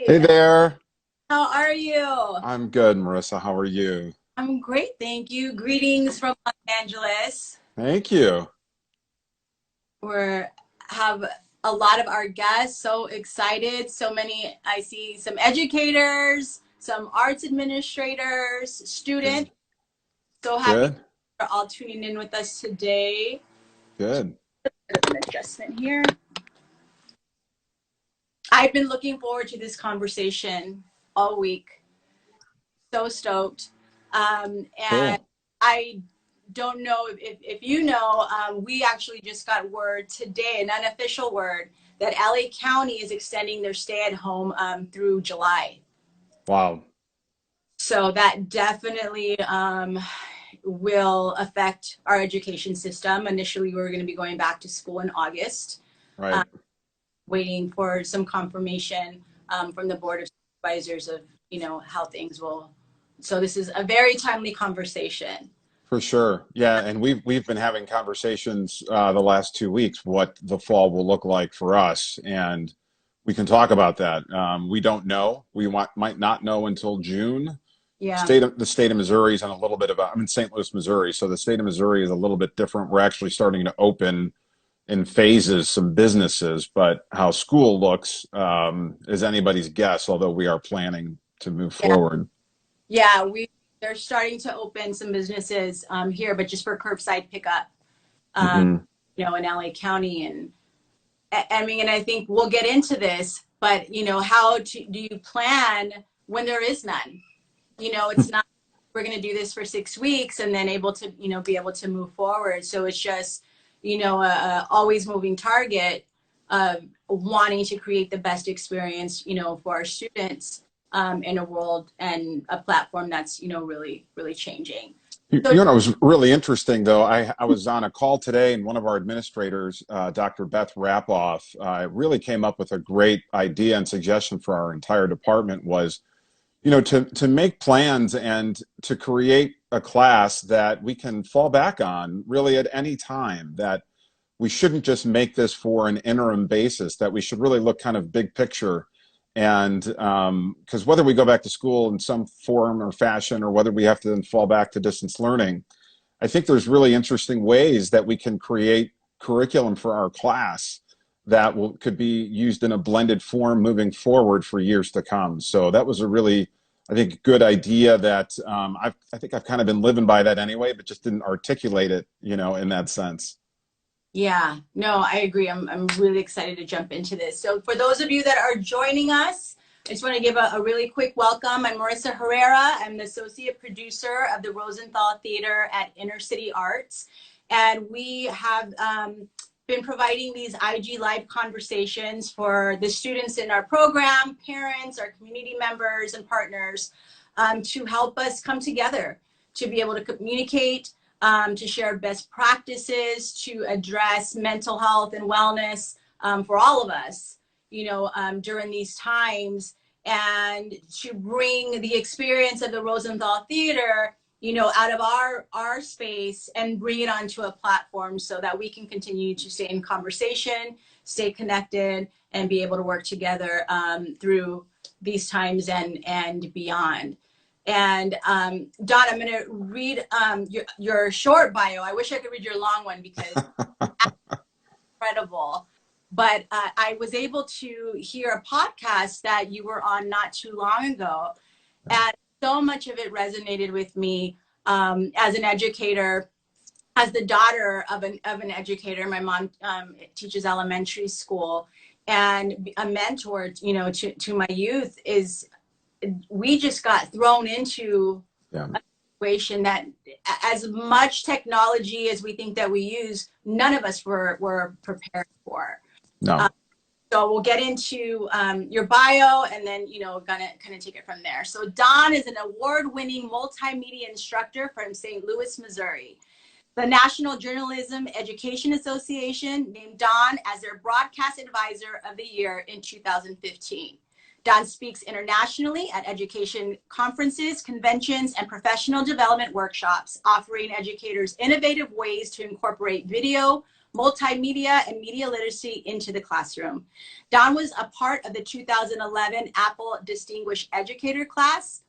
Hey Hi, there. how are you? I'm good, Marissa. How are you? I'm great, thank you. Greetings from Los Angeles. Thank you. We have a lot of our guests so excited. So many, I see some educators, some arts administrators, Good. students. So happy Good. you're all tuning in with us today. Good. Bit of an adjustment here. I've been looking forward to this conversation all week. So stoked. And Cool. I don't know if you know, we actually just got word today, an unofficial word, that LA County is extending their stay at home through July. Wow. So that definitely will affect our education system. Initially, we were going to be going back to school in August, Right. waiting for some confirmation from the Board of Supervisors of, how things will. So this is a very timely conversation. For sure. Yeah, and we've been having conversations the last 2 weeks what the fall will look like for us, and we can talk about that. We don't know. Might not know until June. Yeah. The state of Missouri is on a little bit of I'm in St. Louis, Missouri, so the state of Missouri is a little bit different. We're actually starting to open in phases some businesses, but how school looks is anybody's guess, although we are planning to move Yeah. forward. Yeah, they're starting to open some businesses here, but just for curbside pickup, um, Hmm. in LA County. And I mean, and I think we'll get into this, but how do you plan when there is none? It's not we're going to do this for 6 weeks and then able to, be able to move forward. So it's just, a always moving target of wanting to create the best experience, for our students in a world and a platform that's, really, really changing. So, You know, it was really interesting, though. I was on a call today, and one of our administrators, Dr. Beth Rapoff, really came up with a great idea and suggestion for our entire department was, to make plans and to create a class that we can fall back on really at any time, that we shouldn't just make this for an interim basis, that we should really look kind of big picture. And because whether we go back to school in some form or fashion, or whether we have to then fall back to distance learning, I think there's really interesting ways that we can create curriculum for our class that could be used in a blended form moving forward for years to come. So that was a really, I think, good idea that I think I've kind of been living by that anyway, but just didn't articulate it, in that sense. yeah, no, I agree. I'm really excited to jump into this. So for those of you that are joining us, I just want to give a really quick welcome. I'm Marissa Herrera. I'm the associate producer of the Rosenthal Theater at Inner City Arts. And we have been providing these IG Live conversations for the students in our program, parents, our community members, and partners to help us come together to be able to communicate, to share best practices, to address mental health and wellness for all of us, during these times, and to bring the experience of the Rosenthal Theater, out of our space and bring it onto a platform so that we can continue to stay in conversation, stay connected, and be able to work together through these times and beyond. And Don, I'm going to read your short bio. I wish I could read your long one because it's incredible. But I was able to hear a podcast that you were on not too long ago. And so much of it resonated with me as an educator, as the daughter of an educator. My mom teaches elementary school, and a mentor, to my youth is we just got thrown into Yeah. a situation that as much technology as we think that we use, none of us were prepared for. No. Um, so we'll get into your bio and then, gonna kind of take it from there. So Don is an award-winning multimedia instructor from St. Louis, Missouri. The National Journalism Education Association named Don as their broadcast advisor of the year in 2015. Don speaks internationally at education conferences, conventions, and professional development workshops, offering educators innovative ways to incorporate video, multimedia and media literacy into the classroom. Don was a part of the 2011 Apple Distinguished Educator class,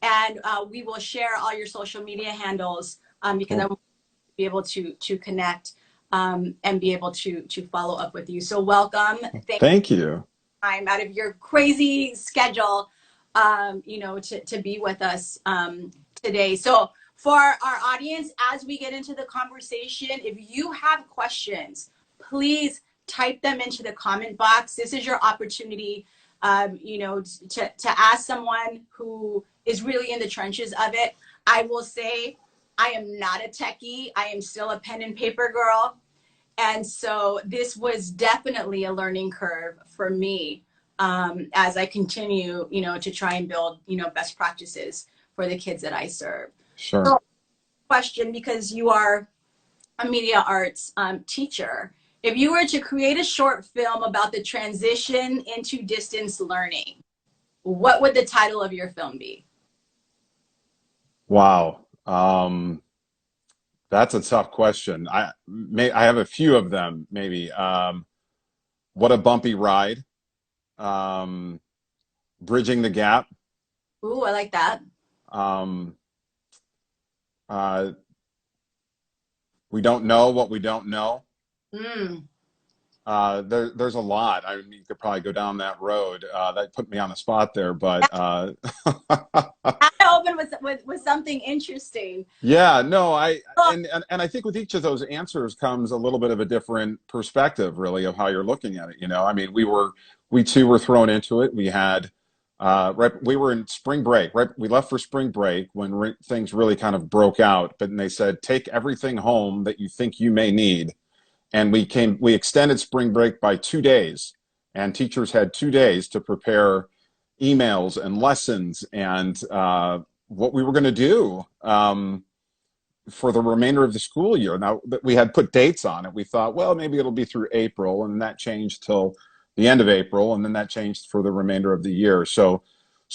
and we will share all your social media handles because I want to be able to connect and be able to follow up with you. So welcome. Thank you. Time out of your crazy schedule, to be with us today. So for our audience, as we get into the conversation, if you have questions, please type them into the comment box. This is your opportunity, to ask someone who is really in the trenches of it. I will say I am not a techie. I am still a pen and paper girl. And so this was definitely a learning curve for me as I continue, to try and build, best practices for the kids that I serve. Sure. So, question, because you are a media arts teacher, if you were to create a short film about the transition into distance learning, what would the title of your film be? Wow. That's a tough question. I have a few of them, maybe. What a Bumpy Ride. Bridging the Gap. Ooh, I like that. Um, we don't know what we don't know. Mm. There's a lot. I mean, you could probably go down that road. That put me on the spot there, but I open with something interesting. yeah, no, and I think with each of those answers comes a little bit of a different perspective, really, of how you're looking at it. I mean, we too were thrown into it. We had we were in spring break, right? We left for spring break when things really kind of broke out, but then they said, take everything home that you think you may need. And we extended spring break by 2 days, and teachers had 2 days to prepare emails and lessons and what we were going to do for the remainder of the school year. Now, we had put dates on it. We thought, well, maybe it'll be through April, and that changed till the end of April, and then that changed for the remainder of the year. So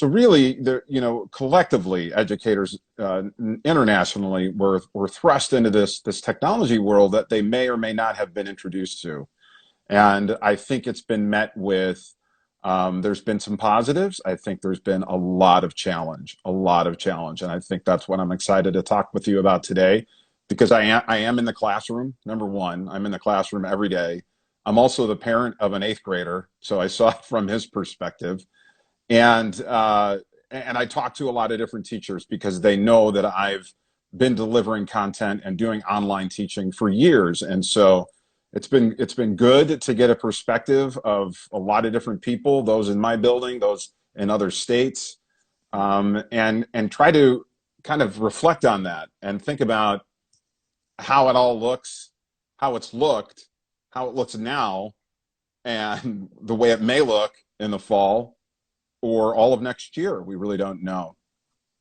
really, collectively, educators internationally were thrust into this technology world that they may or may not have been introduced to. And I think it's been met with, there's been some positives. I think there's been a lot of challenge. And I think that's what I'm excited to talk with you about today, because I am in the classroom. Number one, I'm in the classroom every day. I'm also the parent of an 8th grader, so I saw it from his perspective. And I talk to a lot of different teachers because they know that I've been delivering content and doing online teaching for years. And so it's been good to get a perspective of a lot of different people, those in my building, those in other states, and try to kind of reflect on that and think about how it all looks, how it's looked, how it looks now, and the way it may look in the fall or all of next year. We really don't know.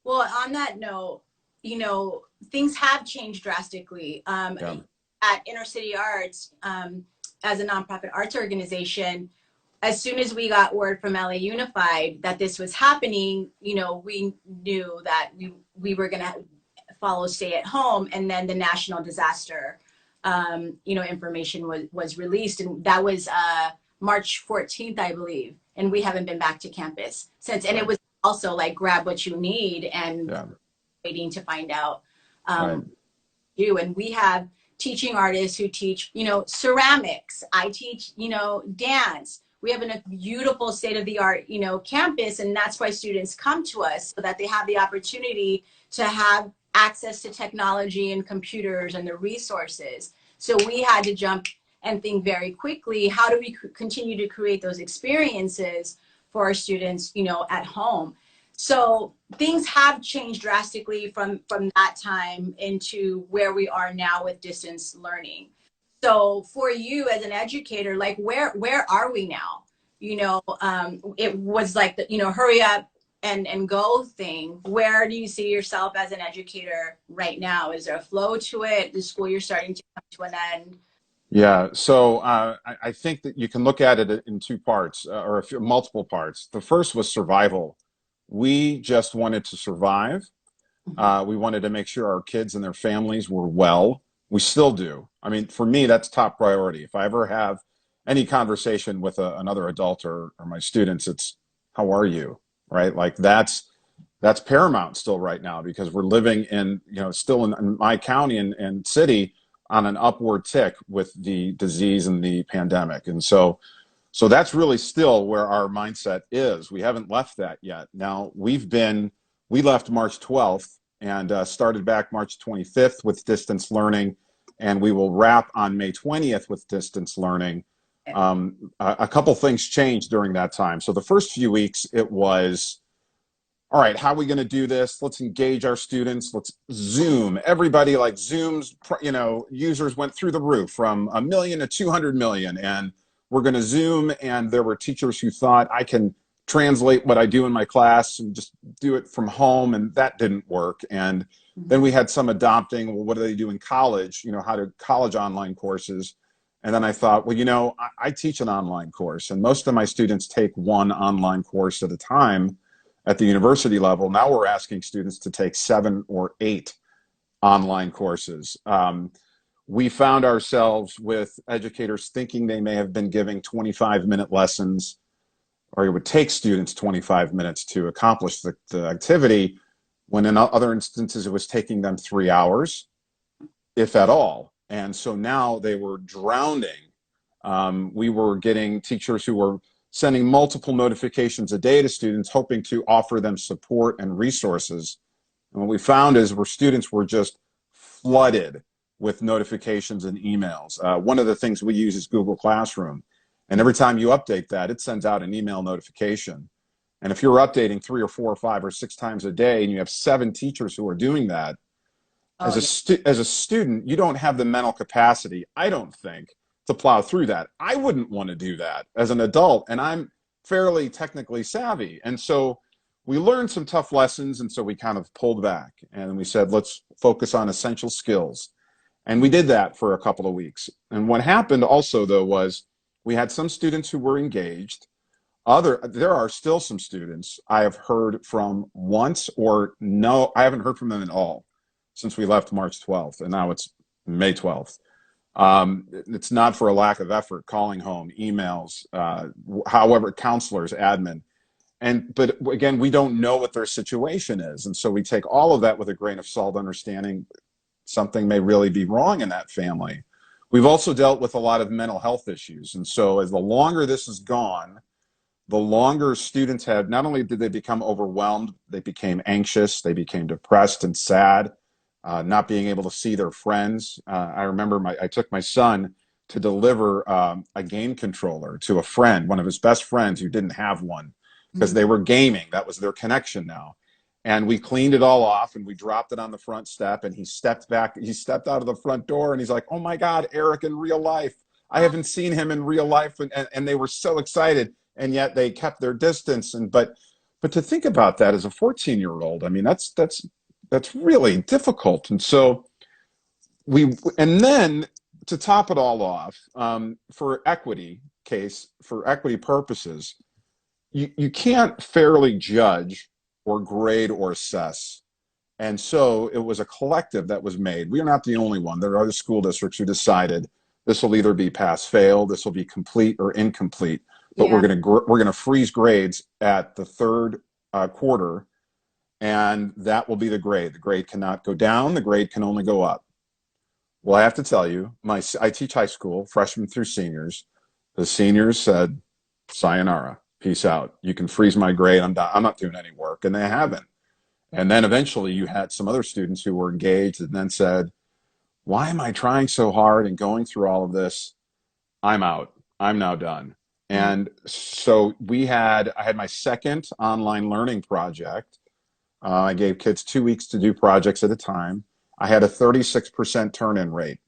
Well, on that note, things have changed drastically. Yeah. At Inner City Arts, as a nonprofit arts organization, as soon as we got word from LA Unified that this was happening, we knew that we were going to follow stay at home, and then the national disaster, information was released, and that was March 14th, I believe, and we haven't been back to campus since. And it was also like grab what you need and waiting to find out you. And we have teaching artists who teach, ceramics. I teach, dance. We have a beautiful state-of-the-art, campus, and that's why students come to us, so that they have the opportunity to have access to technology and computers and the resources. So we had to jump and think very quickly, how do we continue to create those experiences for our students, at home? So things have changed drastically from that time into where we are now with distance learning. So for you as an educator, like where are we now? It was like the, hurry up and go thing. Where do you see yourself as an educator right now? Is there a flow to it? The school year starting to come to an end? Yeah, so I think that you can look at it in two parts, or multiple parts. The first was survival. We just wanted to survive. We wanted to make sure our kids and their families were well. We still do. I mean, for me, that's top priority. If I ever have any conversation with another adult or my students, it's how are you, right? Like that's paramount still right now because we're living in, still in my county and city on an upward tick with the disease and the pandemic. And so that's really still where our mindset is. We haven't left that yet. Now we left March 12th and started back March 25th with distance learning, and we will wrap on May 20th with distance learning. A couple things changed during that time. So the first few weeks, it was, all right, how are we going to do this? Let's engage our students. Let's Zoom. Everybody like Zoom's, users went through the roof from 1 million to 200 million. And we're going to Zoom. And there were teachers who thought I can translate what I do in my class and just do it from home. And that didn't work. And then we had some adopting, well, what do they do in college? How to college online courses. And then I thought, well, I teach an online course and most of my students take one online course at a time. At the university level, now we're asking students to take 7 or 8 online courses. We found ourselves with educators thinking they may have been giving 25-minute lessons, or it would take students 25 minutes to accomplish the activity, when in other instances it was taking them 3 hours, if at all. And so now they were drowning. We were getting teachers who were sending multiple notifications a day to students, hoping to offer them support and resources. And what we found is where students were just flooded with notifications and emails. One of the things we use is Google Classroom. And every time you update that, it sends out an email notification. And if you're updating 3 or 4 or 5 or 6 times a day, and you have 7 teachers who are doing that, as a student, you don't have the mental capacity, I don't think, to plow through that. I wouldn't want to do that as an adult, and I'm fairly technically savvy. And so we learned some tough lessons, and so we kind of pulled back and we said, let's focus on essential skills. And we did that for a couple of weeks. And what happened also, though, was we had some students who were engaged. There are still some students I have heard from once or no, I haven't heard from them at all since we left March 12th, and now it's May 12th. It's not for a lack of effort, calling home, emails, however, counselors, admin. But again, we don't know what their situation is. And so we take all of that with a grain of salt, understanding something may really be wrong in that family. We've also dealt with a lot of mental health issues. And so as the longer this has gone, the longer students have, not only did they become overwhelmed, they became anxious, they became depressed and sad. Not being able to see their friends. I remember I took my son to deliver a game controller to a friend, one of his best friends who didn't have one, because they were gaming. That was their connection now. And we cleaned it all off and we dropped it on the front step, and he stepped back, he stepped out of the front door and he's like, oh my God, Eric in real life. I haven't seen him in real life. And they were so excited, and yet they kept their distance. But to think about that as a 14-year-old, I mean, that's really difficult. And so and then to top it all off, for equity purposes, you can't fairly judge or grade or assess. And so it was a collective that was made. We are not the only one. There are other school districts who decided this will either be pass fail, this will be complete or incomplete, but we're going to freeze grades at the third quarter. And that will be the grade. The grade cannot go down. The grade can only go up. Well, I have to tell you, I teach high school, freshmen through seniors. The seniors said, sayonara, peace out. You can freeze my grade. I'm not doing any work. And they haven't. And then eventually you had some other students who were engaged and then said, why am I trying so hard and going through all of this? I'm out. I'm now done. And so I had my second online learning project. I gave kids 2 weeks to do projects at a time. I had a 36% turn-in rate.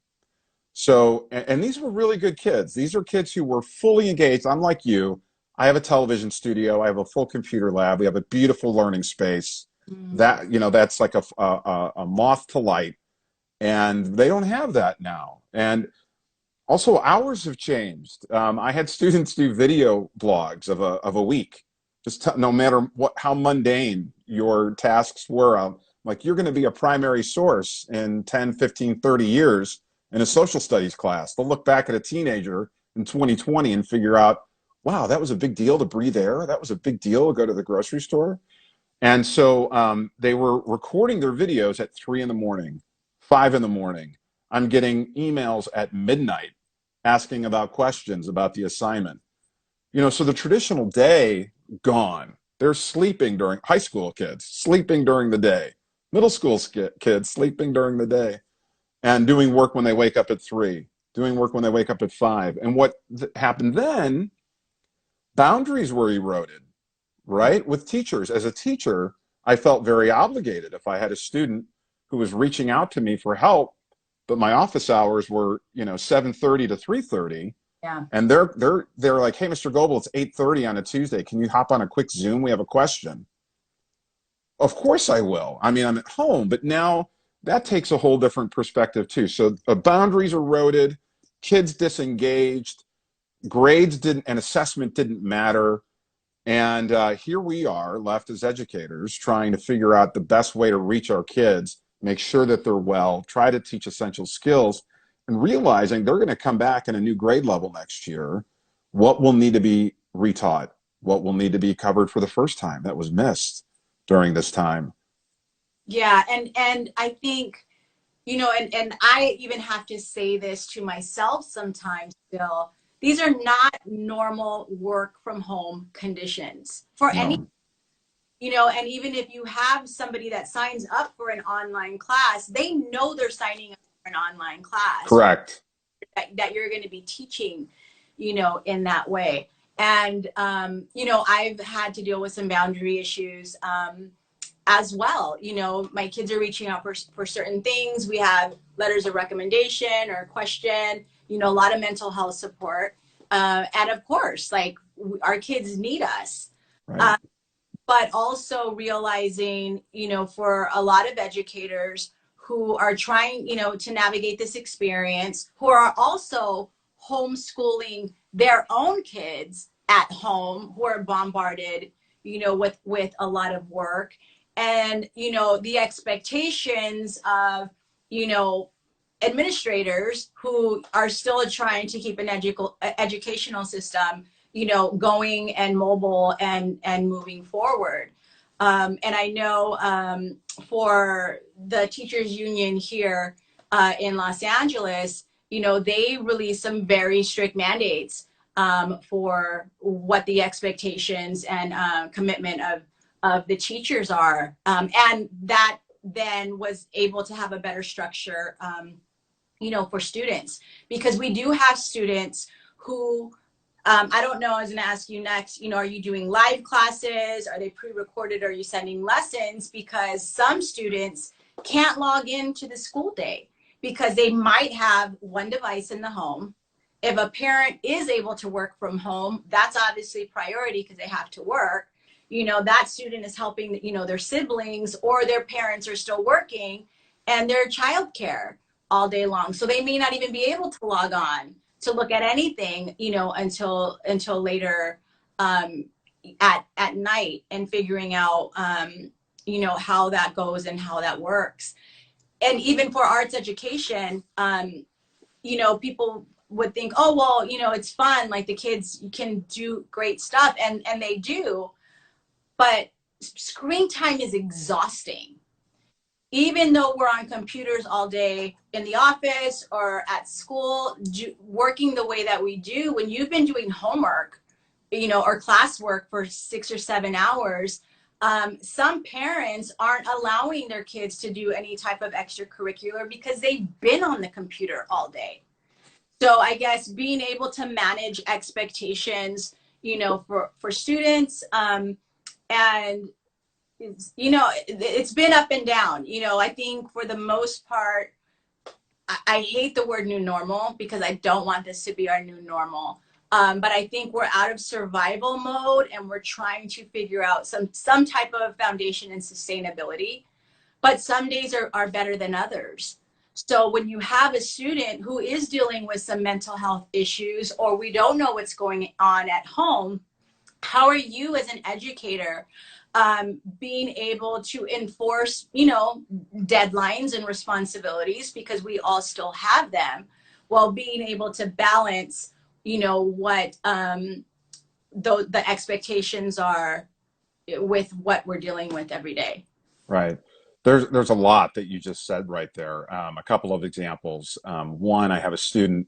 So, and these were really good kids. These are kids who were fully engaged. I'm like you. I have a television studio. I have a full computer lab. We have a beautiful learning space. That's like a moth to light. And they don't have that now. And also hours have changed. I had students do video blogs of a week. No matter how mundane your tasks were, like, you're going to be a primary source in 10, 15, 30 years in a social studies class. They'll look back at a teenager in 2020 and figure out, wow, that was a big deal to breathe air. That was a big deal to go to the grocery store. And so they were recording their videos at 3 in the morning, 5 in the morning. I'm getting emails at midnight asking about questions about the assignment. You know, so the traditional day gone. They're sleeping during high school kids, sleeping during the day, middle school kids sleeping during the day, and doing work when they wake up at 3, doing work when they wake up at 5. And what happened then, boundaries were eroded, right? With teachers. As a teacher, I felt very obligated if I had a student who was reaching out to me for help, but my office hours were, 7:30 to 3:30. Yeah. And they're like, hey, Mr. Goble, it's 8:30 on a Tuesday. Can you hop on a quick Zoom? We have a question. Of course I will. I mean, I'm at home, but now that takes a whole different perspective too. So boundaries eroded, kids disengaged, grades didn't, and assessment didn't matter. And here we are left as educators trying to figure out the best way to reach our kids, make sure that they're well, try to teach essential skills, and realizing they're going to come back in a new grade level next year. What will need to be retaught? What will need to be covered for the first time that was missed during this time? Yeah. And I think, and I even have to say this to myself sometimes still, these are not normal work from home conditions for any, No. and even if you have somebody that signs up for an online class, they know they're signing up for an online class, or Correct. that you're going to be teaching, in that way. And, I've had to deal with some boundary issues as well. My kids are reaching out for certain things. We have letters of recommendation or question, a lot of mental health support. And of course, like our kids need us. Right. But also realizing, for a lot of educators who are trying, to navigate this experience, who are also homeschooling their own kids at home, who are bombarded, with a lot of work, and, the expectations of, administrators who are still trying to keep an educational system, going and mobile and moving forward. And I know for the teachers union here in Los Angeles, they released some very strict mandates for what the expectations and commitment of the teachers are. And that then was able to have a better structure, for students, because we do have students who, I don't know, I was going to ask you next, are you doing live classes? Are they pre-recorded? Are you sending lessons? Because some students can't log into the school day because they might have one device in the home. If a parent is able to work from home, that's obviously priority because they have to work. That student is helping, their siblings, or their parents are still working and their childcare all day long. So they may not even be able to log on to look at anything, until later at night, and figuring out, how that goes and how that works. And even for arts education, people would think, oh, well, it's fun. Like the kids can do great stuff, and they do, but screen time is exhausting. Even though we're on computers all day in the office or at school, working the way that we do, when you've been doing homework, or classwork for 6 or 7 hours, some parents aren't allowing their kids to do any type of extracurricular because they've been on the computer all day. So I guess being able to manage expectations, for students, and it's been up and down. I think for the most part, I hate the word new normal because I don't want this to be our new normal. But I think we're out of survival mode and we're trying to figure out some type of foundation and sustainability. But some days are better than others. So when you have a student who is dealing with some mental health issues, or we don't know what's going on at home, how are you as an educator being able to enforce, deadlines and responsibilities, because we all still have them, while being able to balance, what the expectations are with what we're dealing with every day. Right. There's a lot that you just said right there. A couple of examples. One, I have a student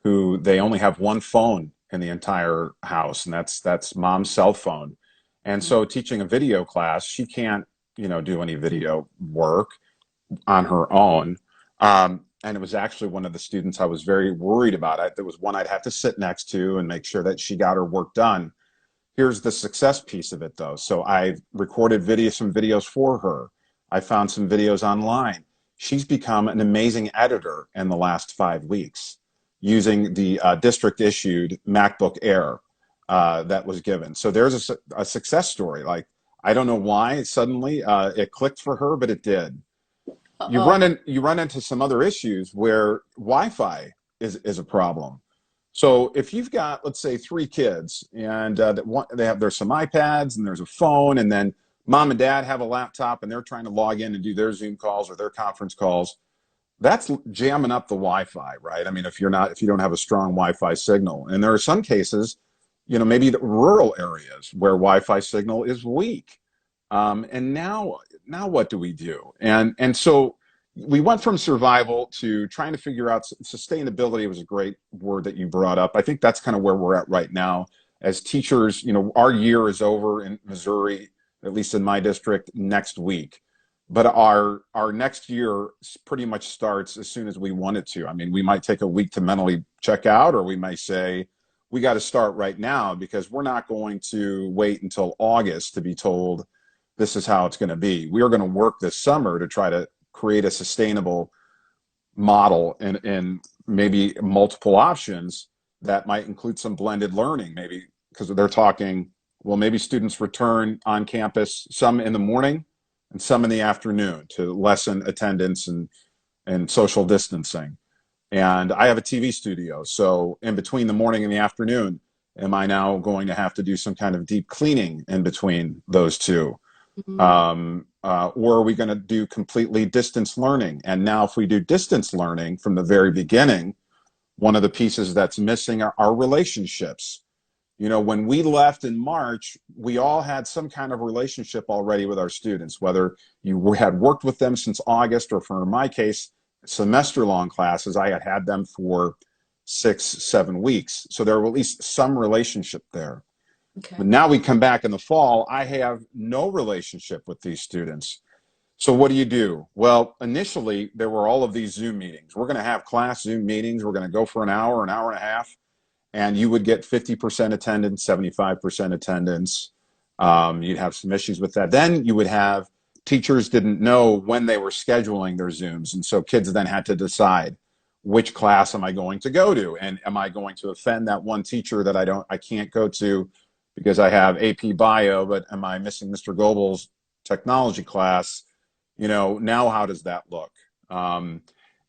who they only have one phone in the entire house, and that's mom's cell phone. And so teaching a video class, she can't, do any video work on her own. And it was actually one of the students I was very worried about. There was one I'd have to sit next to and make sure that she got her work done. Here's the success piece of it, though. So I recorded some videos for her. I found some videos online. She's become an amazing editor in the last 5 weeks using the district-issued MacBook Air that was given. So there's a success story. Like, I don't know why suddenly it clicked for her, but it did. You Uh-oh. run into some other issues where Wi-Fi is a problem. So if you've got, let's say, 3 kids, and there's some iPads and there's a phone, and then mom and dad have a laptop and they're trying to log in and do their Zoom calls or their conference calls, that's jamming up the Wi-Fi, right? I mean, if you don't have a strong Wi-Fi signal, and there are some cases, maybe the rural areas where Wi-Fi signal is weak, and now what do we do? And so we went from survival to trying to figure out sustainability. Was a great word that you brought up. I think that's kind of where we're at right now as teachers. Our year is over in Missouri, at least in my district, next week. But our next year pretty much starts as soon as we want it to. I mean, we might take a week to mentally check out, or we might say, we got to start right now, because we're not going to wait until August to be told this is how it's going to be. We are going to work this summer to try to create a sustainable model and maybe multiple options that might include some blended learning, maybe, because they're talking, well, maybe students return on campus, some in the morning and some in the afternoon, to lessen attendance and social distancing. And I have a TV studio, so in between the morning and the afternoon, am I now going to have to do some kind of deep cleaning in between those two? Or are we going to do completely distance learning? And now if we do distance learning from the very beginning, one of the pieces that's missing are our relationships. When we left in March, we all had some kind of relationship already with our students, whether you had worked with them since August, or for my case, semester-long classes, I had them for 6-7 weeks. So there were at least some relationship there. Okay. But now we come back in the fall, I have no relationship with these students. So what do you do? Well, initially, there were all of these Zoom meetings. We're going to have class Zoom meetings. We're going to go for an hour and a half, and you would get 50% attendance, 75% attendance. You'd have some issues with that. Then you would have teachers didn't know when they were scheduling their Zooms, and so kids then had to decide, which class am I going to go to? And am I going to offend that one teacher that I can't go to because I have AP Bio, but am I missing Mr. Goble's technology class? Now how does that look?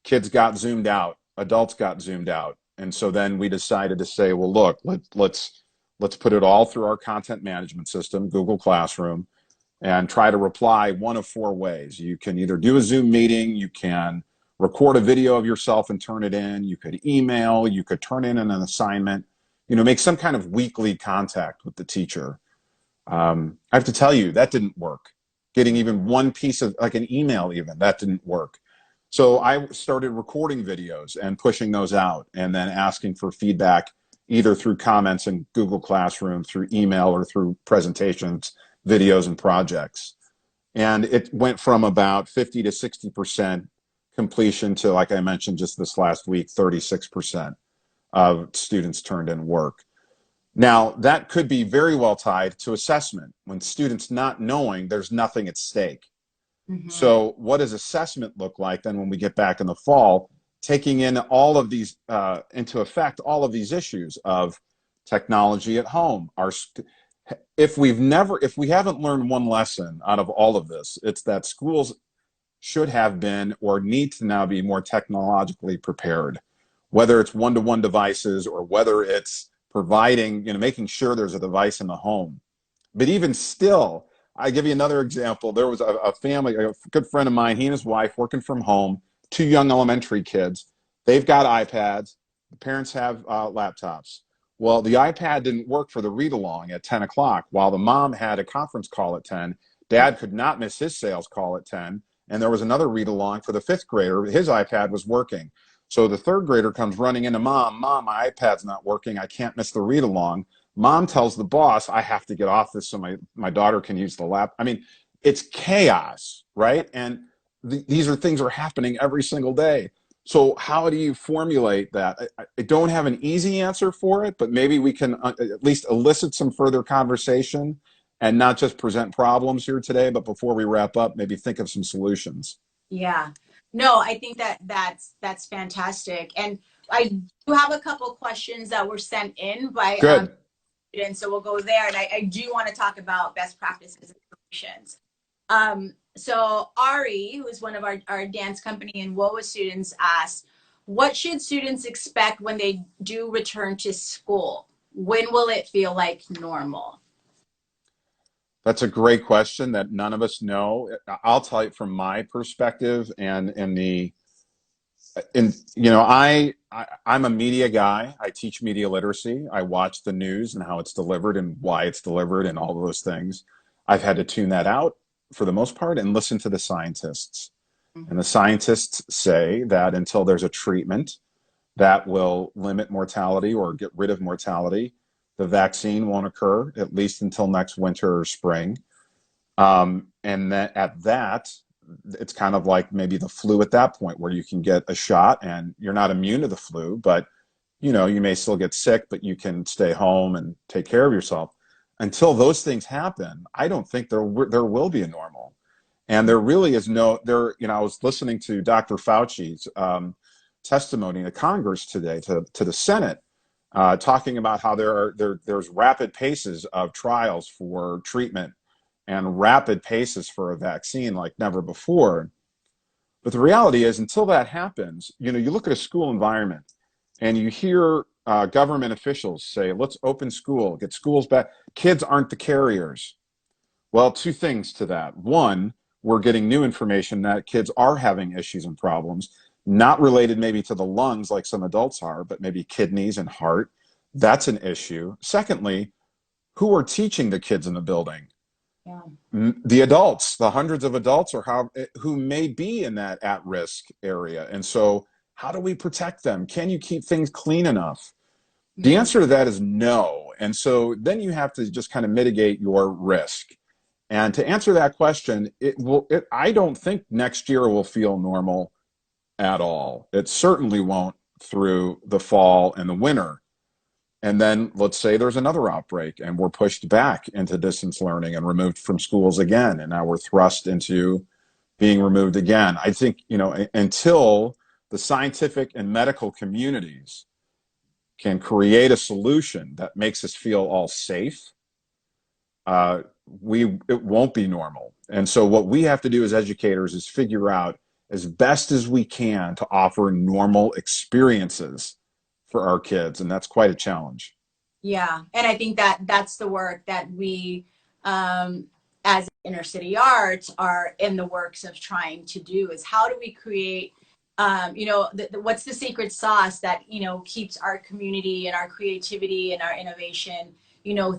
Kids got zoomed out, adults got zoomed out. And so then we decided to say, well, look, let's put it all through our content management system, Google Classroom, and try to reply one of 4 ways. You can either do a Zoom meeting, you can record a video of yourself and turn it in, you could email, you could turn in an assignment, make some kind of weekly contact with the teacher. I have to tell you, that didn't work. Getting even one piece of, like an email even, that didn't work. So I started recording videos and pushing those out, and then asking for feedback either through comments in Google Classroom, through email, or through presentations, videos, and projects. And it went from about 50 to 60% completion to, like I mentioned just this last week, 36% of students turned in work. Now, that could be very well tied to assessment, when students not knowing there's nothing at stake. So what does assessment look like then when we get back in the fall, taking in all of these, into effect, all of these issues of technology at home? If we haven't learned one lesson out of all of this, it's that schools should have been, or need to now be, more technologically prepared, whether it's one-to-one devices or whether it's providing, making sure there's a device in the home. But even still, I give you another example. There was a family, a good friend of mine, he and his wife working from home, two young elementary kids. They've got iPads. The parents have laptops. Well, the iPad didn't work for the read along at 10 o'clock. While the mom had a conference call at 10, dad could not miss his sales call at 10. And there was another read along for the fifth grader. His iPad was working. So the third grader comes running into mom, my iPad's not working. I can't miss the read along. Mom tells the boss, I have to get off this so my daughter can use the lap. I mean, it's chaos, right? And these are things are happening every single day. So how do you formulate that? I don't have an easy answer for it, but maybe we can at least elicit some further conversation and not just present problems here today, but before we wrap up, maybe think of some solutions. Yeah. No, I think that's fantastic. And I do have a couple questions that were sent in by Good. students, so we'll go there. And I do want to talk about best practices and solutions. So Ari, who is one of our dance company and WOA students, asked, what should students expect when they do return to school? When will it feel like normal? That's a great question that none of us know. I'll tell you from my perspective and I'm a media guy. I teach media literacy. I watch the news and how it's delivered and why it's delivered and all of those things. I've had to tune that out for the most part and listen to the scientists. And the scientists say that until there's a treatment that will limit mortality or get rid of mortality, the vaccine won't occur, at least until next winter or spring. And that at that, it's kind of like maybe the flu at that point where you can get a shot and you're not immune to the flu, but you may still get sick, but you can stay home and take care of yourself. Until those things happen, I don't think there will be a normal. And there really is I was listening to Dr. Fauci's testimony to Congress today, to the Senate, talking about how there's rapid paces of trials for treatment and rapid paces for a vaccine like never before. But the reality is, until that happens, you look at a school environment and you hear government officials say, let's open school, get schools back. Kids aren't the carriers. Well, two things to that. One, we're getting new information that kids are having issues and problems, not related maybe to the lungs like some adults are, but maybe kidneys and heart. That's an issue. Secondly, who are teaching the kids in the building? Yeah. The adults, the hundreds of adults who may be in that at-risk area. And so how do we protect them? Can you keep things clean enough? The answer to that is no. And so then you have to just kind of mitigate your risk. And to answer that question, I don't think next year will feel normal at all. It certainly won't through the fall and the winter. And then let's say there's another outbreak and we're pushed back into distance learning and removed from schools again. And now we're thrust into being removed again. I think, until the scientific and medical communities can create a solution that makes us feel all safe, it won't be normal. And so what we have to do as educators is figure out as best as we can to offer normal experiences for our kids, and that's quite a challenge. Yeah, and I think that's the work that we, as inner city arts, are in the works of trying to do. Is how do we create, what's the secret sauce that keeps our community and our creativity and our innovation,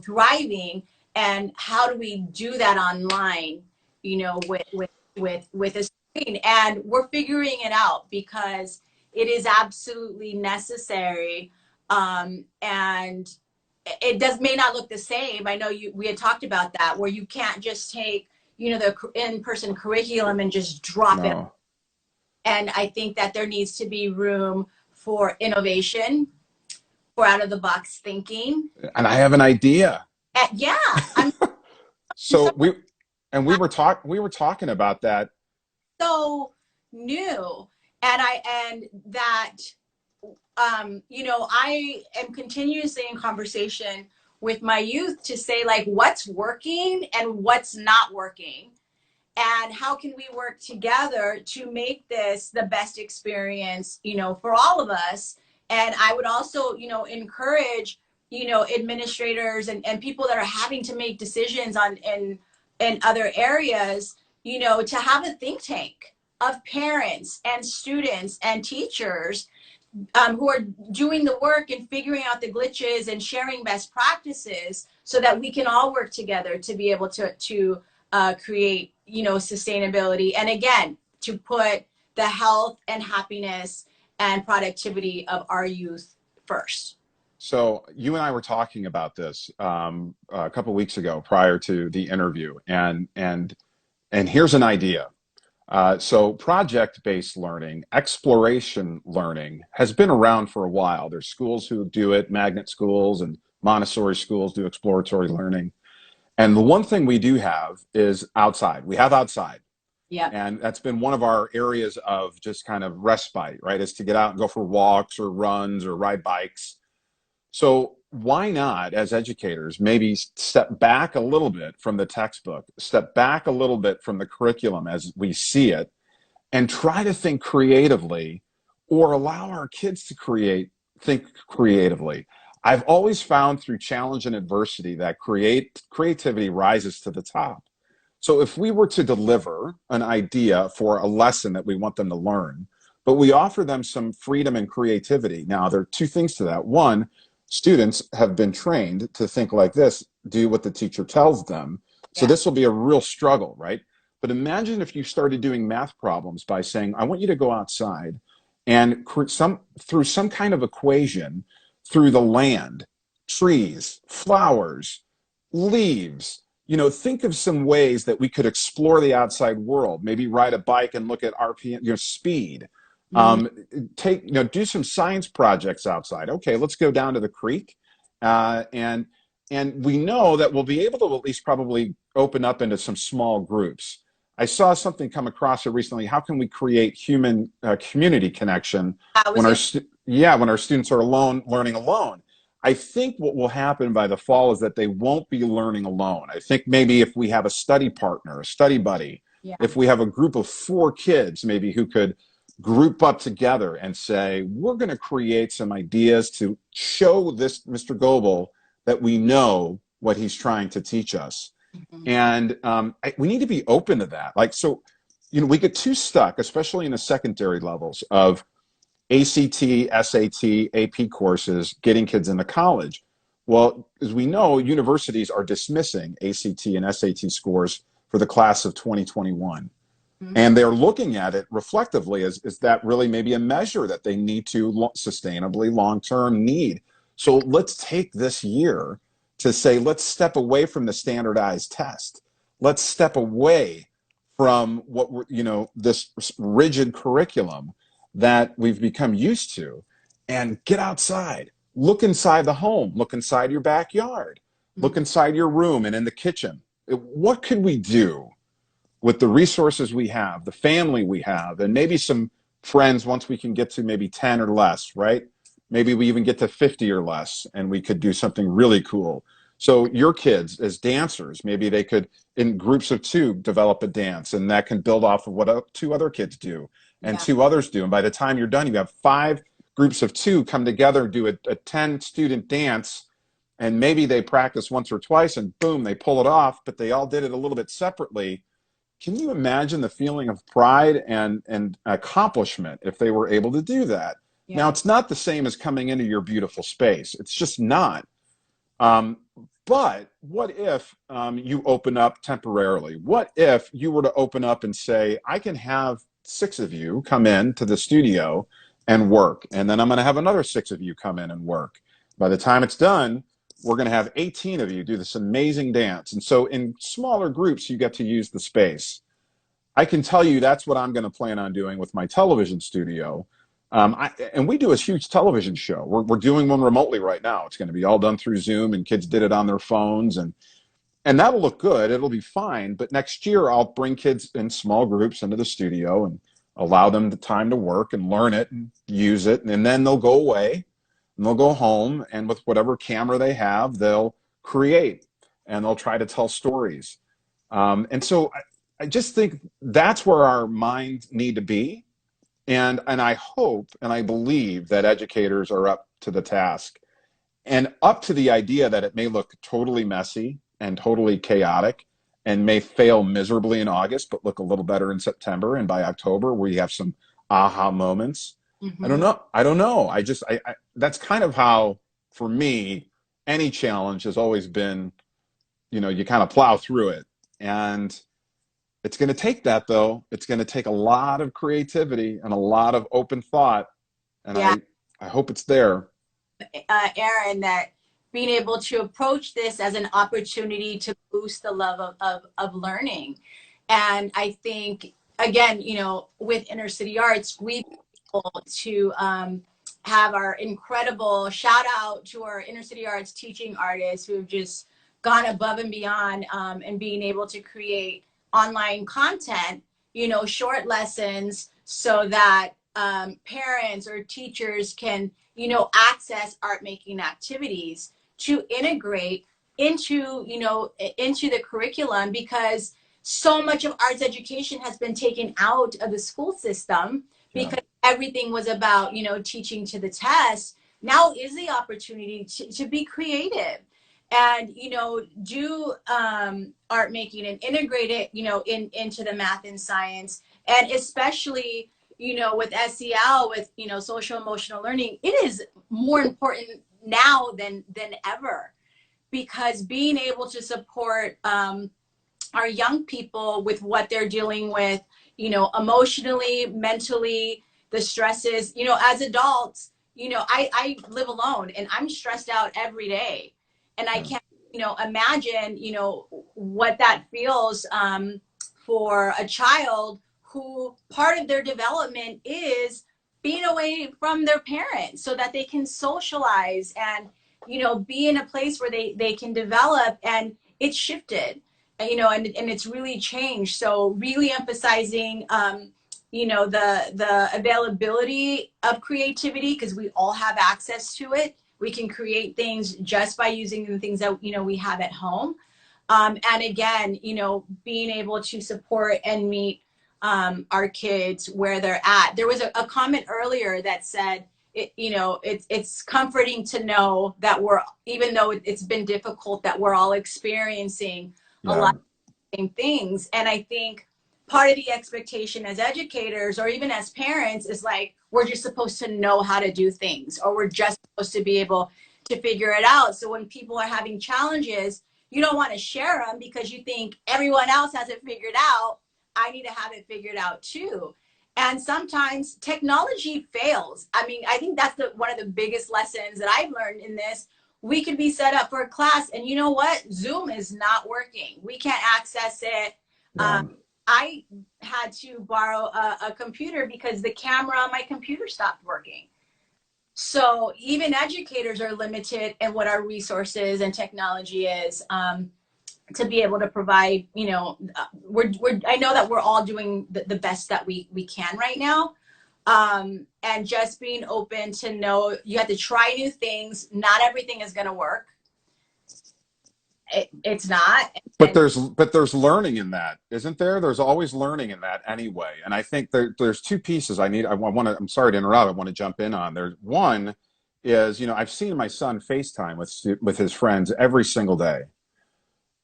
thriving, and how do we do that online, with a screen? And we're figuring it out because it is absolutely necessary. And it may not look the same. I know we had talked about that, where you can't just take, the in-person curriculum and just drop it. And I think that there needs to be room for innovation, for out of the box thinking. And I have an idea. Yeah. So we were talking about that. So new. And that, I am continuously in conversation with my youth to say, like, what's working and what's not working, and how can we work together to make this the best experience, for all of us. And I would also, encourage, you know, administrators and people that are having to make decisions on in other areas, you know, to have a think tank of parents and students and teachers who are doing the work and figuring out the glitches and sharing best practices so that we can all work together to be able to create, you know, sustainability. And again, to put the health and happiness and productivity of our youth first. So you and I were talking about this a couple of weeks ago prior to the interview, and here's an idea. So project-based learning, exploration learning has been around for a while. There's schools who do it, magnet schools and Montessori schools do exploratory learning. And the one thing we do have is outside. We have outside. Yeah. And that's been one of our areas of just kind of respite, right? Is to get out and go for walks or runs or ride bikes. So why not, as educators, maybe step back a little bit from the textbook, step back a little bit from the curriculum as we see it, and try to think creatively, or allow our kids to think creatively. I've always found through challenge and adversity that creativity rises to the top. So if we were to deliver an idea for a lesson that we want them to learn, but we offer them some freedom and creativity. Now, there are two things to that. One, students have been trained to think like this, do what the teacher tells them. So this will be a real struggle, right? But imagine if you started doing math problems by saying, I want you to go outside and through some kind of equation, through the land, trees, flowers, leaves, you know, think of some ways that we could explore the outside world, maybe ride a bike and look at RPM, you know, speed. Do some science projects outside. Okay, let's go down to the creek. And we know that we'll be able to at least probably open up into some small groups. I saw something come across it recently. How can we create human community connection when our students are learning alone? I think what will happen by the fall is that they won't be learning alone. I think maybe if we have a study partner, a study buddy, if we have a group of 4 kids maybe who could group up together and say, we're going to create some ideas to show this Mr. Goble that we know what he's trying to teach us. And we need to be open to that. Like, so, you know, we get too stuck, especially in the secondary levels of ACT, SAT, AP courses, getting kids into college. Well, as we know, universities are dismissing ACT and SAT scores for the class of 2021. And they're looking at it reflectively as, is that really maybe a measure that they need to sustainably long-term need? So let's take this year to say, let's step away from the standardized test. Let's step away from what we're, you know, this rigid curriculum that we've become used to, and get outside. Look inside the home. Look inside your backyard. Look inside your room and in the kitchen. What could we do with the resources we have, the family we have, and maybe some friends once we can get to maybe 10 or less, right? Maybe we even get to 50 or less, and we could do something really cool. So your kids as dancers, maybe they could, in groups of 2, develop a dance, and that can build off of what 2 other kids do and 2 others do. And by the time you're done, you have 5 groups of 2 come together and do a 10-student dance, and maybe they practice once or twice, and boom, they pull it off, but they all did it a little bit separately. Can you imagine the feeling of pride and accomplishment if they were able to do that? Now, it's not the same as coming into your beautiful space. It's just not. But what if you open up temporarily? What if you were to open up and say, I can have 6 of you come in to the studio and work, and then I'm going to have another 6 of you come in and work. By the time it's done, we're going to have 18 of you do this amazing dance. And so in smaller groups, you get to use the space. I can tell you that's what I'm going to plan on doing with my television studio. And we do a huge television show. We're doing one remotely right now. It's going to be all done through Zoom, and kids did it on their phones. And that'll look good. It'll be fine. But next year, I'll bring kids in small groups into the studio and allow them the time to work and learn it and use it. And then they'll go away. And they'll go home, and with whatever camera they have, they'll create, and they'll try to tell stories. And so I just think that's where our minds need to be. And I hope and I believe that educators are up to the task. And up to the idea that it may look totally messy and totally chaotic and may fail miserably in August, but look a little better in September. And by October, we have some aha moments. I don't Mm-hmm. know. I don't know. I that's kind of how, for me, any challenge has always been, you kind of plow through it. And it's going to take that, though. It's going to take a lot of creativity and a lot of open thought. And Yeah. I hope it's there. Aaron, that being able to approach this as an opportunity to boost the love of learning. And I think, again, with Inner City Arts, we've been able to have our incredible shout out to our Inner City Arts teaching artists who have just gone above and beyond and being able to create online content, short lessons so that parents or teachers can access art making activities to integrate into the curriculum, because so much of arts education has been taken out of the school system Yeah. because everything was about teaching to the test. Now is the opportunity to be creative and do art making and integrate it into the math and science, and especially with SEL, with social emotional learning. It is more important now than ever, because being able to support our young people with what they're dealing with, emotionally, mentally, the stresses, as adults, I live alone and I'm stressed out every day, and I Yeah. can't imagine what that feels for a child who part of their development is being away from their parents so that they can socialize and be in a place where they can develop. And it's shifted, and it's really changed. So really emphasizing the availability of creativity, because we all have access to it. We can create things just by using the things that we have at home. And again, being able to support and meet our kids where they're at. There was a comment earlier that said, it's comforting to know that even though it's been difficult, that we're all experiencing a Yeah. lot of the same things. And I think part of the expectation as educators or even as parents is like, we're just supposed to know how to do things, or we're just supposed to be able to figure it out. So when people are having challenges, you don't want to share them because you think everyone else has it figured out. I need to have it figured out too. And sometimes technology fails. I mean, I think that's one of the biggest lessons that I've learned in this. We could be set up for a class and you know what? Zoom is not working. We can't access it. Yeah. I had to borrow a computer because the camera on my computer stopped working. So even educators are limited in what our resources and technology is. To be able to provide, I know that we're all doing the best that we can right now. And just being open to know you have to try new things. Not everything is going to work. It's not. But And there's learning in that, isn't there? There's always learning in that anyway. And I think there's two pieces I want to, I'm sorry to interrupt, I want to jump in on. There's one is, I've seen my son FaceTime with his friends every single day.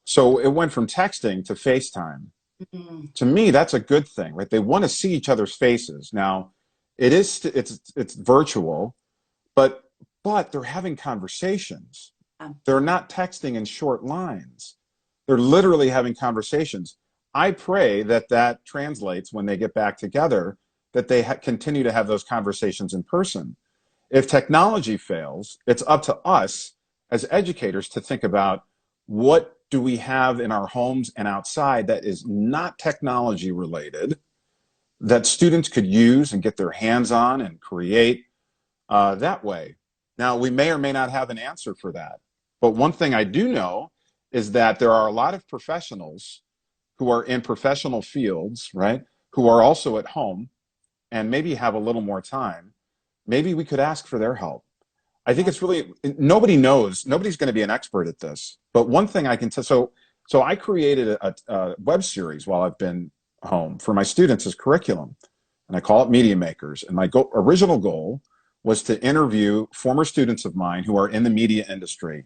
So it went from texting to FaceTime. mm, To me, that's a good thing, right? They want to see each other's faces. Now, it's virtual, but they're having conversations. They're not texting in short lines. They're literally having conversations. I pray that translates when they get back together, that they continue to have those conversations in person. If technology fails, it's up to us as educators to think about what do we have in our homes and outside that is not technology related, that students could use and get their hands on and create that way. Now, we may or may not have an answer for that. But one thing I do know is that there are a lot of professionals who are in professional fields, right, who are also at home and maybe have a little more time. Maybe we could ask for their help. I think yeah. it's really, nobody knows, nobody's going to be an expert at this. But one thing I can tell, so I created a web series while I've been home for my students as curriculum, and I call it Media Makers. And my original goal was to interview former students of mine who are in the media industry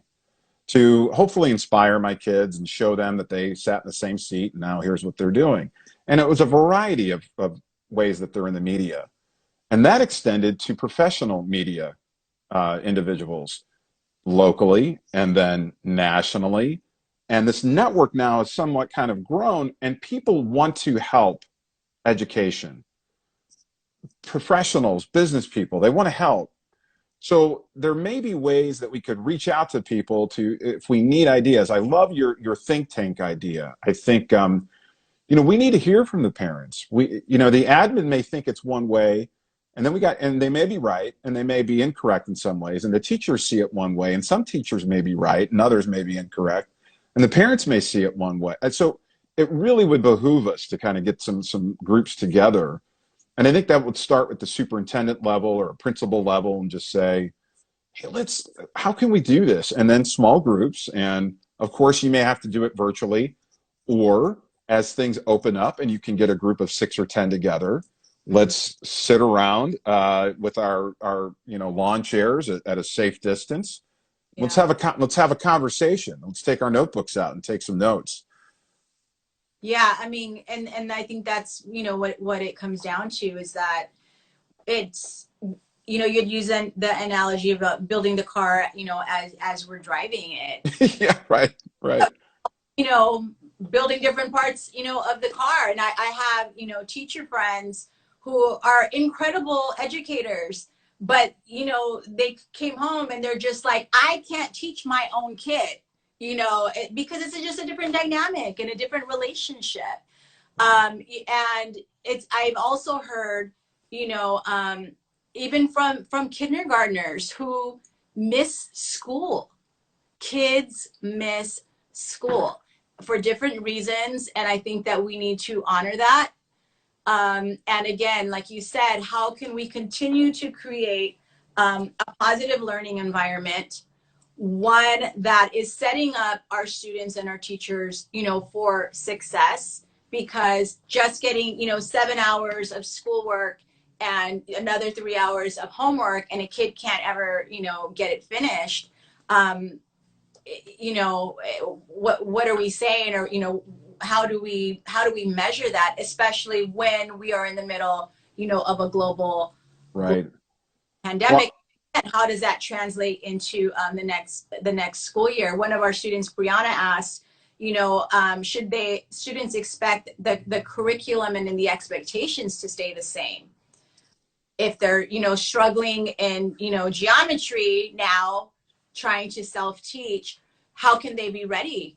to hopefully inspire my kids and show them that they sat in the same seat and now here's what they're doing. And it was a variety of ways that they're in the media. And that extended to professional media individuals locally and then nationally. And this network now is somewhat kind of grown, and people want to help education. Professionals, business people, they want to help. So there may be ways that we could reach out to people to, if we need ideas. I love your think tank idea. I think, we need to hear from the parents. The admin may think it's one way, and then and they may be right, and they may be incorrect in some ways, and the teachers see it one way, and some teachers may be right, and others may be incorrect, and the parents may see it one way. And so it really would behoove us to kind of get some groups together. And I think that would start with the superintendent level or a principal level and just say, hey, how can we do this? And then small groups. And of course, you may have to do it virtually, or as things open up and you can get a group of 6 or 10 together, let's sit around with our lawn chairs at a safe distance. Yeah. Let's have a conversation. Let's take our notebooks out and take some notes. Yeah, I mean, and I think that's, what it comes down to is that it's, you'd use the analogy about building the car, as we're driving it. Yeah, right. Building different parts, of the car. And I have, teacher friends who are incredible educators, but, they came home and they're just like, I can't teach my own kid. Because it's just a different dynamic and a different relationship. And I've also heard, even from kindergartners who miss school. Kids miss school for different reasons. And I think that we need to honor that. And again, like you said, how can we continue to create a positive learning environment, one that is setting up our students and our teachers, for success? Because just getting, 7 hours of schoolwork and another 3 hours of homework, and a kid can't ever, get it finished. What are we saying? Or, how do we measure that, especially when we are in the middle, of a global pandemic? Well, and how does that translate into the next school year? One of our students, Brianna, asked, should students expect the curriculum and the expectations to stay the same? If they're, struggling in, geometry now, trying to self-teach, how can they be ready,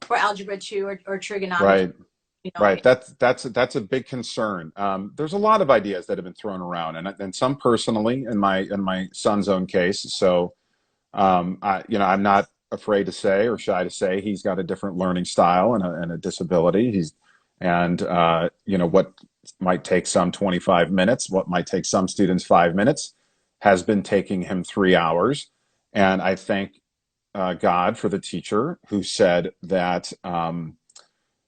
for Algebra 2 or trigonometry? Right. Right. That's a big concern. There's a lot of ideas that have been thrown around, and some personally in my son's own case. So, I'm not afraid to say or shy to say he's got a different learning style and a disability. What might take some 25 minutes, what might take some students 5 minutes, has been taking him 3 hours. And I thank God for the teacher who said that.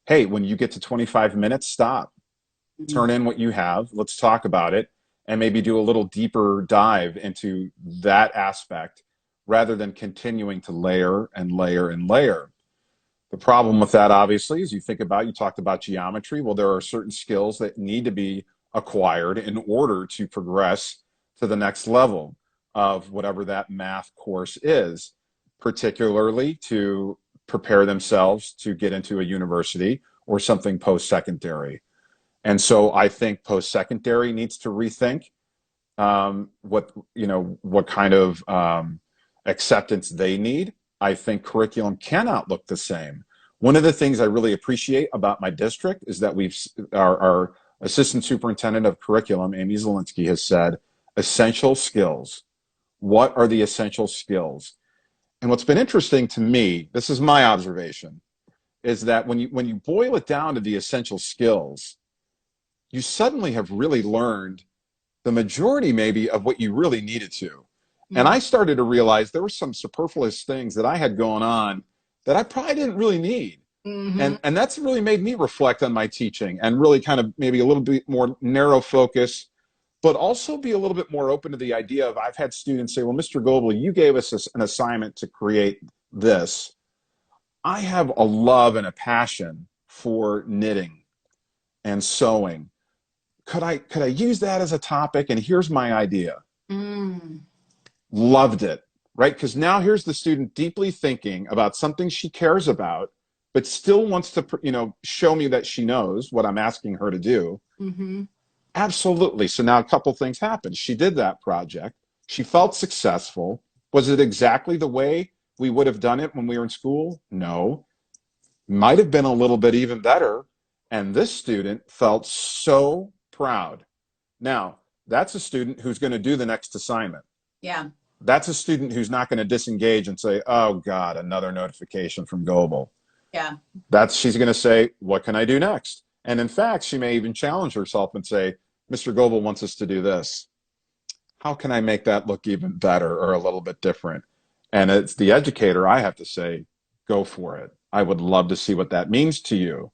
Hey, when you get to 25 minutes, stop, turn in what you have, let's talk about it, and maybe do a little deeper dive into that aspect rather than continuing to layer and layer and layer. The problem with that, obviously, is you talked about geometry. Well, there are certain skills that need to be acquired in order to progress to the next level of whatever that math course is, particularly to prepare themselves to get into a university or something post-secondary. And so I think post-secondary needs to rethink what kind of acceptance they need. I think curriculum cannot look the same. One of the things I really appreciate about my district is that our assistant superintendent of curriculum, Amy Zielinski, has said, essential skills. What are the essential skills? And what's been interesting to me, this is my observation, is that when you boil it down to the essential skills, you suddenly have really learned the majority maybe of what you really needed to. Mm-hmm. And I started to realize there were some superfluous things that I had going on that I probably didn't really need. Mm-hmm. And that's really made me reflect on my teaching and really kind of maybe a little bit more narrow focus, but also be a little bit more open to the idea of, I've had students say, well, Mr. Goble, you gave us an assignment to create this. I have a love and a passion for knitting and sewing. Could I use that as a topic? And here's my idea. Loved it, right? Because now here's the student deeply thinking about something she cares about, but still wants to, show me that she knows what I'm asking her to do. Absolutely. So now a couple things happened. She did that project. She felt successful. Was it exactly the way we would have done it when we were in school? No. Might have been a little bit even better. And this student felt so proud. Now, that's a student who's going to do the next assignment. Yeah. That's a student who's not going to disengage and say, oh, God, another notification from Goble. Yeah. She's going to say, what can I do next? And in fact, she may even challenge herself and say, Mr. Goble wants us to do this. How can I make that look even better or a little bit different? And it's the educator, I have to say, go for it. I would love to see what that means to you.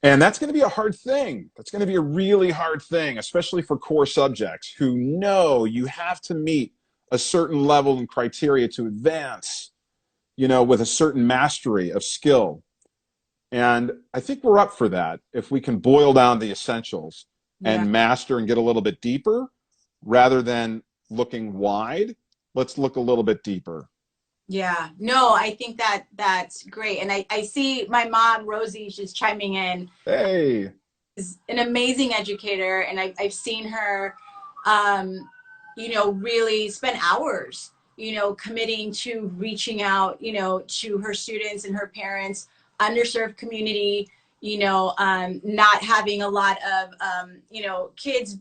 And that's going to be a hard thing. That's going to be a really hard thing, especially for core subjects who know you have to meet a certain level and criteria to advance, with a certain mastery of skill. And I think we're up for that if we can boil down the essentials and master and get a little bit deeper rather than looking wide. Let's look a little bit deeper. Yeah, no, I think that's great. And I see my mom, Rosie, she's chiming in. Hey. Is an amazing educator. And I've seen her, really spend hours, committing to reaching out, to her students and her parents, underserved community, not having a lot of, kids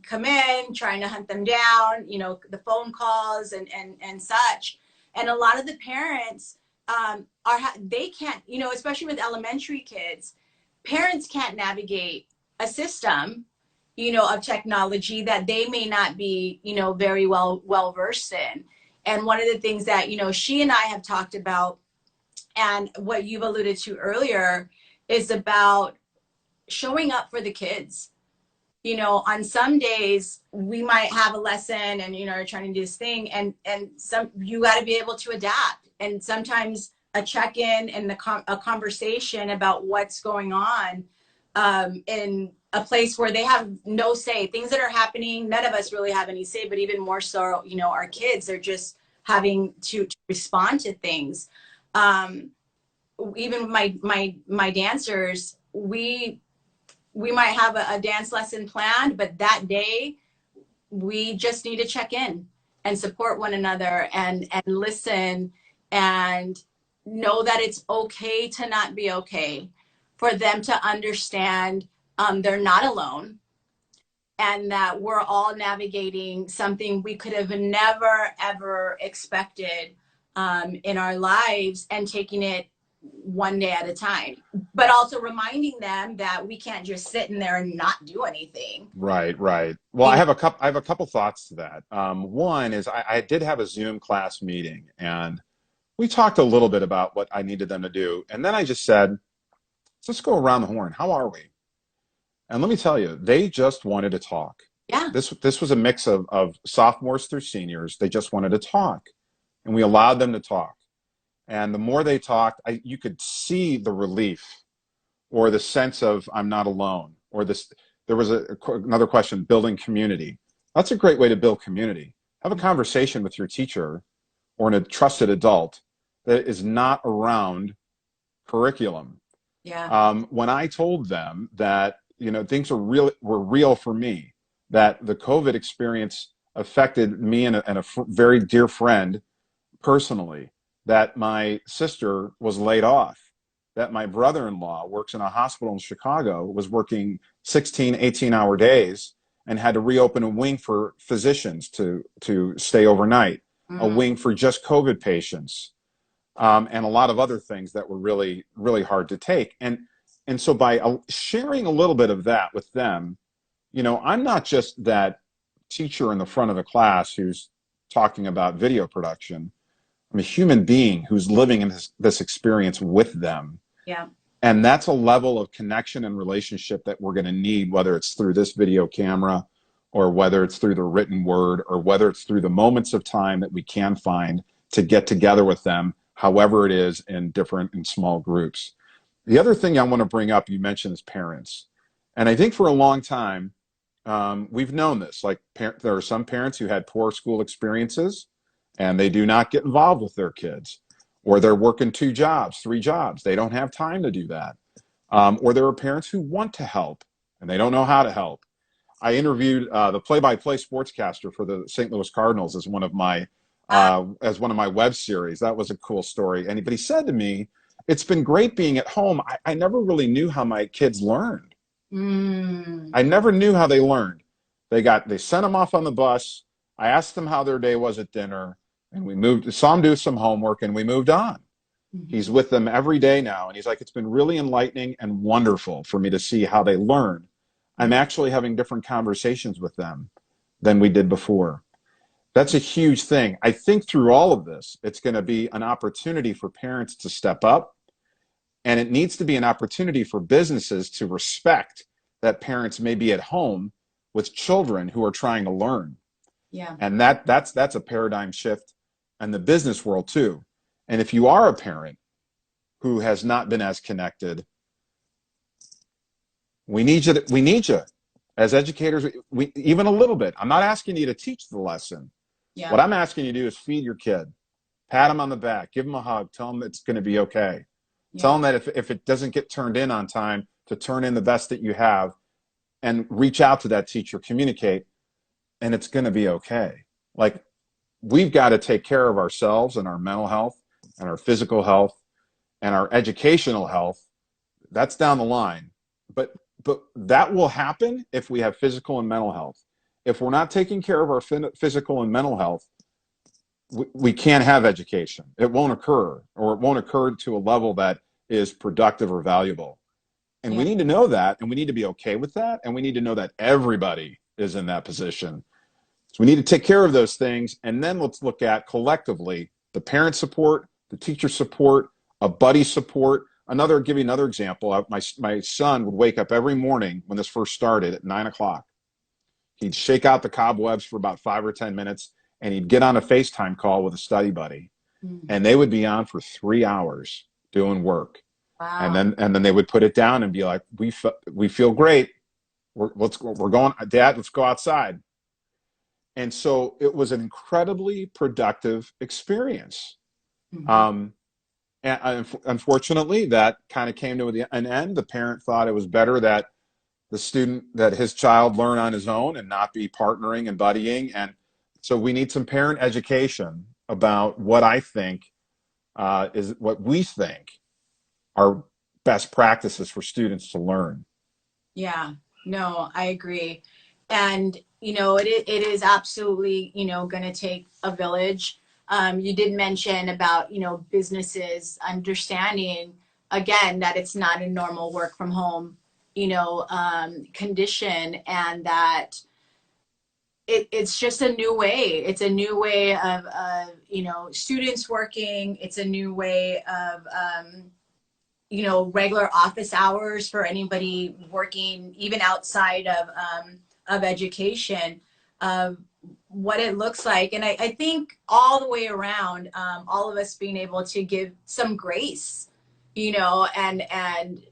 come in, trying to hunt them down, the phone calls and such. And a lot of the parents they can't, especially with elementary kids, parents can't navigate a system, of technology that they may not be, very well versed in. And one of the things that, she and I have talked about, and what you've alluded to earlier, is about showing up for the kids. On some days we might have a lesson and, are trying to do this thing, and you got to be able to adapt. And sometimes a check-in and a conversation about what's going on in a place where they have no say, things that are happening, none of us really have any say, but even more so, our kids are just having to respond to things. Even my dancers, we might have a dance lesson planned, but that day we just need to check in and support one another and listen and know that it's okay to not be okay, for them to understand they're not alone, and that we're all navigating something we could have never, ever expected in our lives, and taking it one day at a time, but also reminding them that we can't just sit in there and not do anything. Right. Well, I have a couple thoughts to that. One is I did have a Zoom class meeting, and we talked a little bit about what I needed them to do. And then I just said, let's go around the horn. How are we? And let me tell you, they just wanted to talk. Yeah. This was a mix of sophomores through seniors. They just wanted to talk, and we allowed them to talk. And the more they talked, you could see the relief, or the sense of I'm not alone, or this. There was another question, building community. That's a great way to build community. Have a conversation with your teacher or a trusted adult that is not around curriculum. Yeah. When I told them that, things were real for me, that the COVID experience affected me and a very dear friend personally, that my sister was laid off, that my brother-in-law works in a hospital in Chicago, was working 16, 18-hour days and had to reopen a wing for physicians to stay overnight, a wing for just COVID patients, and a lot of other things that were really, really hard to take. And so by sharing a little bit of that with them, I'm not just that teacher in the front of the class who's talking about video production. I'm a human being who's living in this experience with them. Yeah. And that's a level of connection and relationship that we're going to need, whether it's through this video camera or whether it's through the written word, or whether it's through the moments of time that we can find to get together with them, however it is, in different and small groups. The other thing I want to bring up, you mentioned, is parents. And I think for a long time, we've known this. Like, there are some parents who had poor school experiences and they do not get involved with their kids, or they're working 2 jobs, 3 jobs. They don't have time to do that. Or there are parents who want to help and they don't know how to help. I interviewed the play-by-play sportscaster for the St. Louis Cardinals as one of my web series. That was a cool story. But he said to me, "It's been great being at home. I never really knew how my kids learned. I never knew how they learned. They sent them off on the bus. I asked them how their day was at dinner, and saw them do some homework, and we moved on." He's with them every day now, and he's like, "It's been really enlightening and wonderful for me to see how they learn. I'm actually having different conversations with them than we did before." That's a huge thing. I think through all of this, it's going to be an opportunity for parents to step up, and it needs to be an opportunity for businesses to respect that parents may be at home with children who are trying to learn. Yeah. And that's a paradigm shift in the business world too. And if you are a parent who has not been as connected, we need you as educators, even a little bit. I'm not asking you to teach the lesson. Yeah. What I'm asking you to do is feed your kid, pat him on the back, give him a hug, tell him it's going to be okay. Yeah. Tell him that if it doesn't get turned in on time, to turn in the best that you have, and reach out to that teacher, communicate, and it's going to be okay. Like, we've got to take care of ourselves and our mental health and our physical health and our educational health. That's down the line. But that will happen if we have physical and mental health. If we're not taking care of our physical and mental health, we can't have education. It won't occur, or it won't occur to a level that is productive or valuable. And we need to know that, and we need to be okay with that, and we need to know that everybody is in that position. So we need to take care of those things, and then let's look at collectively the parent support, the teacher support, a buddy support. Give you another example. My son would wake up every morning when this first started at 9 o'clock. He'd shake out the cobwebs for about 5 or 10 minutes, and he'd get on a FaceTime call with a study buddy. And they would be on for 3 hours doing work. Wow. And then they would put it down and be like, we feel great. We're going, Dad, let's go outside. And so it was an incredibly productive experience. And unfortunately, that kind of came to an end. The parent thought it was better that his child learn on his own and not be partnering and buddying. And so we need some parent education about what I think is what we think are best practices for students to learn. Yeah, no, I agree. And, it is absolutely, going to take a village. You did mention about, businesses understanding, again, that it's not a normal work from home, condition, and that it's just a new way. It's a new way of students working. It's a new way of, regular office hours for anybody working, even outside of education, what it looks like. And I think all the way around, all of us being able to give some grace, and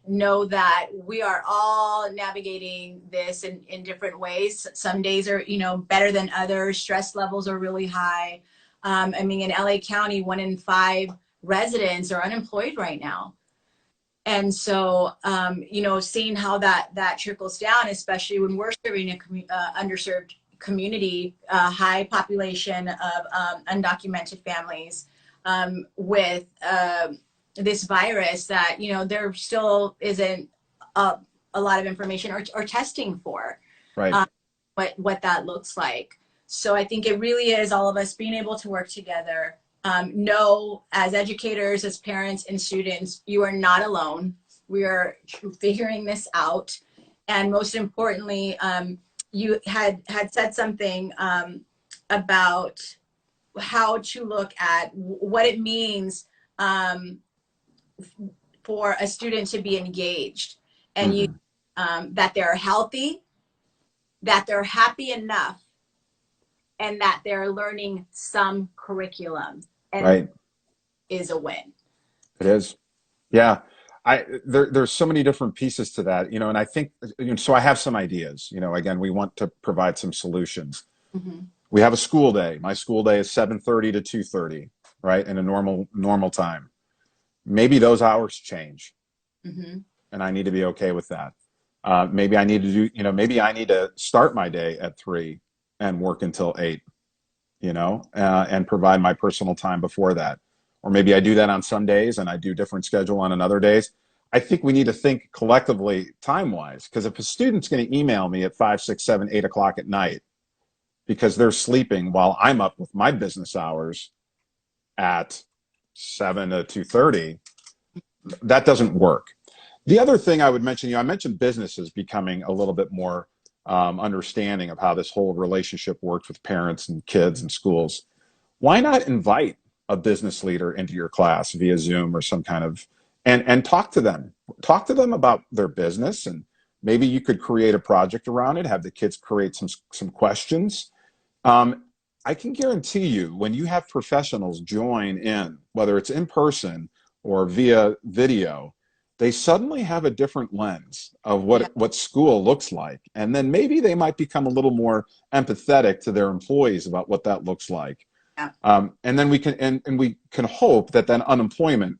know that we are all navigating this in different ways. Some days are, better than others. Stress levels are really high. In LA County, 1 in 5 residents are unemployed right now. And so, seeing how that trickles down, especially when we're serving a underserved community, high population of undocumented families, with this virus that, there still isn't a lot of information or testing for, right. What that looks like. So I think it really is all of us being able to work together. Know, as educators, as parents and students, you are not alone. We are figuring this out. And most importantly, you had said something about how to look at what it means for a student to be engaged, and that they're healthy, that they're happy enough and that they're learning some curriculum, and Right. is a win. It is. Yeah. There's so many different pieces to that, and I think, so I have some ideas, again, we want to provide some solutions. Mm-hmm. We have a school day. My school day is 7:30 to 2:30, right? In a normal time. Maybe those hours change, Mm-hmm. and I need to be okay with that. Maybe I need to maybe I need to start my day at 3 and work until 8, and provide my personal time before that. Or maybe I do that on some days and I do different schedule on other days. I think we need to think collectively time-wise, because if a student's going to email me at 5, 6, 7, 8 o'clock at night because they're sleeping while I'm up with my business hours at 7 to 2:30, that doesn't work. The other thing I would mention, I mentioned businesses becoming a little bit more understanding of how this whole relationship works with parents and kids and schools. Why not invite a business leader into your class via Zoom or some kind of, and talk to them. Talk to them about their business, and maybe you could create a project around it, have the kids create some questions. Um, I can guarantee you, when you have professionals join in, whether it's in person or via video, they suddenly have a different lens of Yeah. what school looks like. And then maybe they might become a little more empathetic to their employees about what that looks like. Yeah. And then we can hope that then unemployment,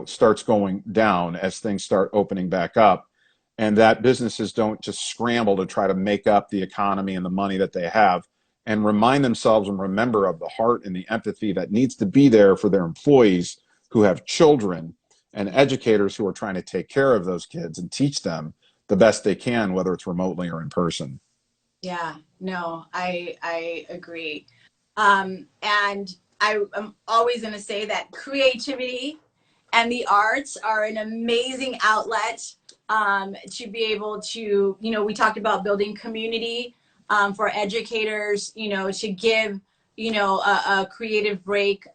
starts going down as things start opening back up, and that businesses don't just scramble to try to make up the economy and the money that they have, and remind themselves and remember of the heart and the empathy that needs to be there for their employees who have children, and educators who are trying to take care of those kids and teach them the best they can, whether it's remotely or in person. Yeah, no, I agree. And I am always going to say that creativity and the arts are an amazing outlet to be able to, we talked about building community for educators, to give, a creative break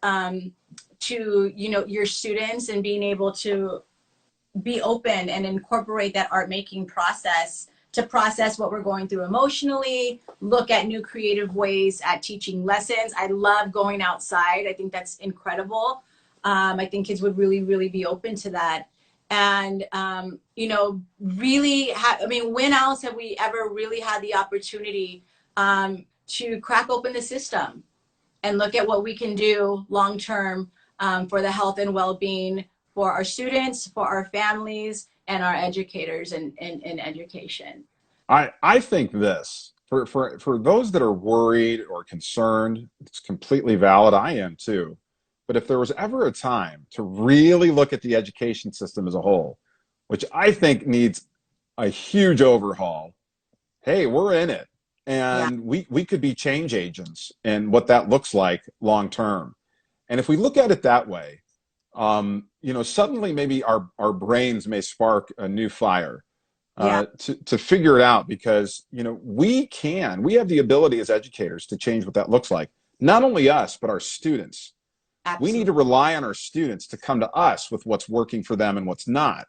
to, your students, and being able to be open and incorporate that art making process to process what we're going through emotionally, look at new creative ways at teaching lessons. I love going outside. I think that's incredible. I think kids would really, really be open to that. And, really, when else have we ever really had the opportunity to crack open the system and look at what we can do long term for the health and well-being for our students, for our families, and our educators in education. I think this, for those that are worried or concerned, it's completely valid. I am too. But if there was ever a time to really look at the education system as a whole, which I think needs a huge overhaul, hey, we're in it. Yeah, And we could be change agents in what that looks like long term. And if we look at it that way, suddenly maybe our brains may spark a new fire yeah, to figure it out, because we have the ability as educators to change what that looks like. Not only us, but our students. We need absolutely. to rely on our students to come to us with what's working for them and what's not,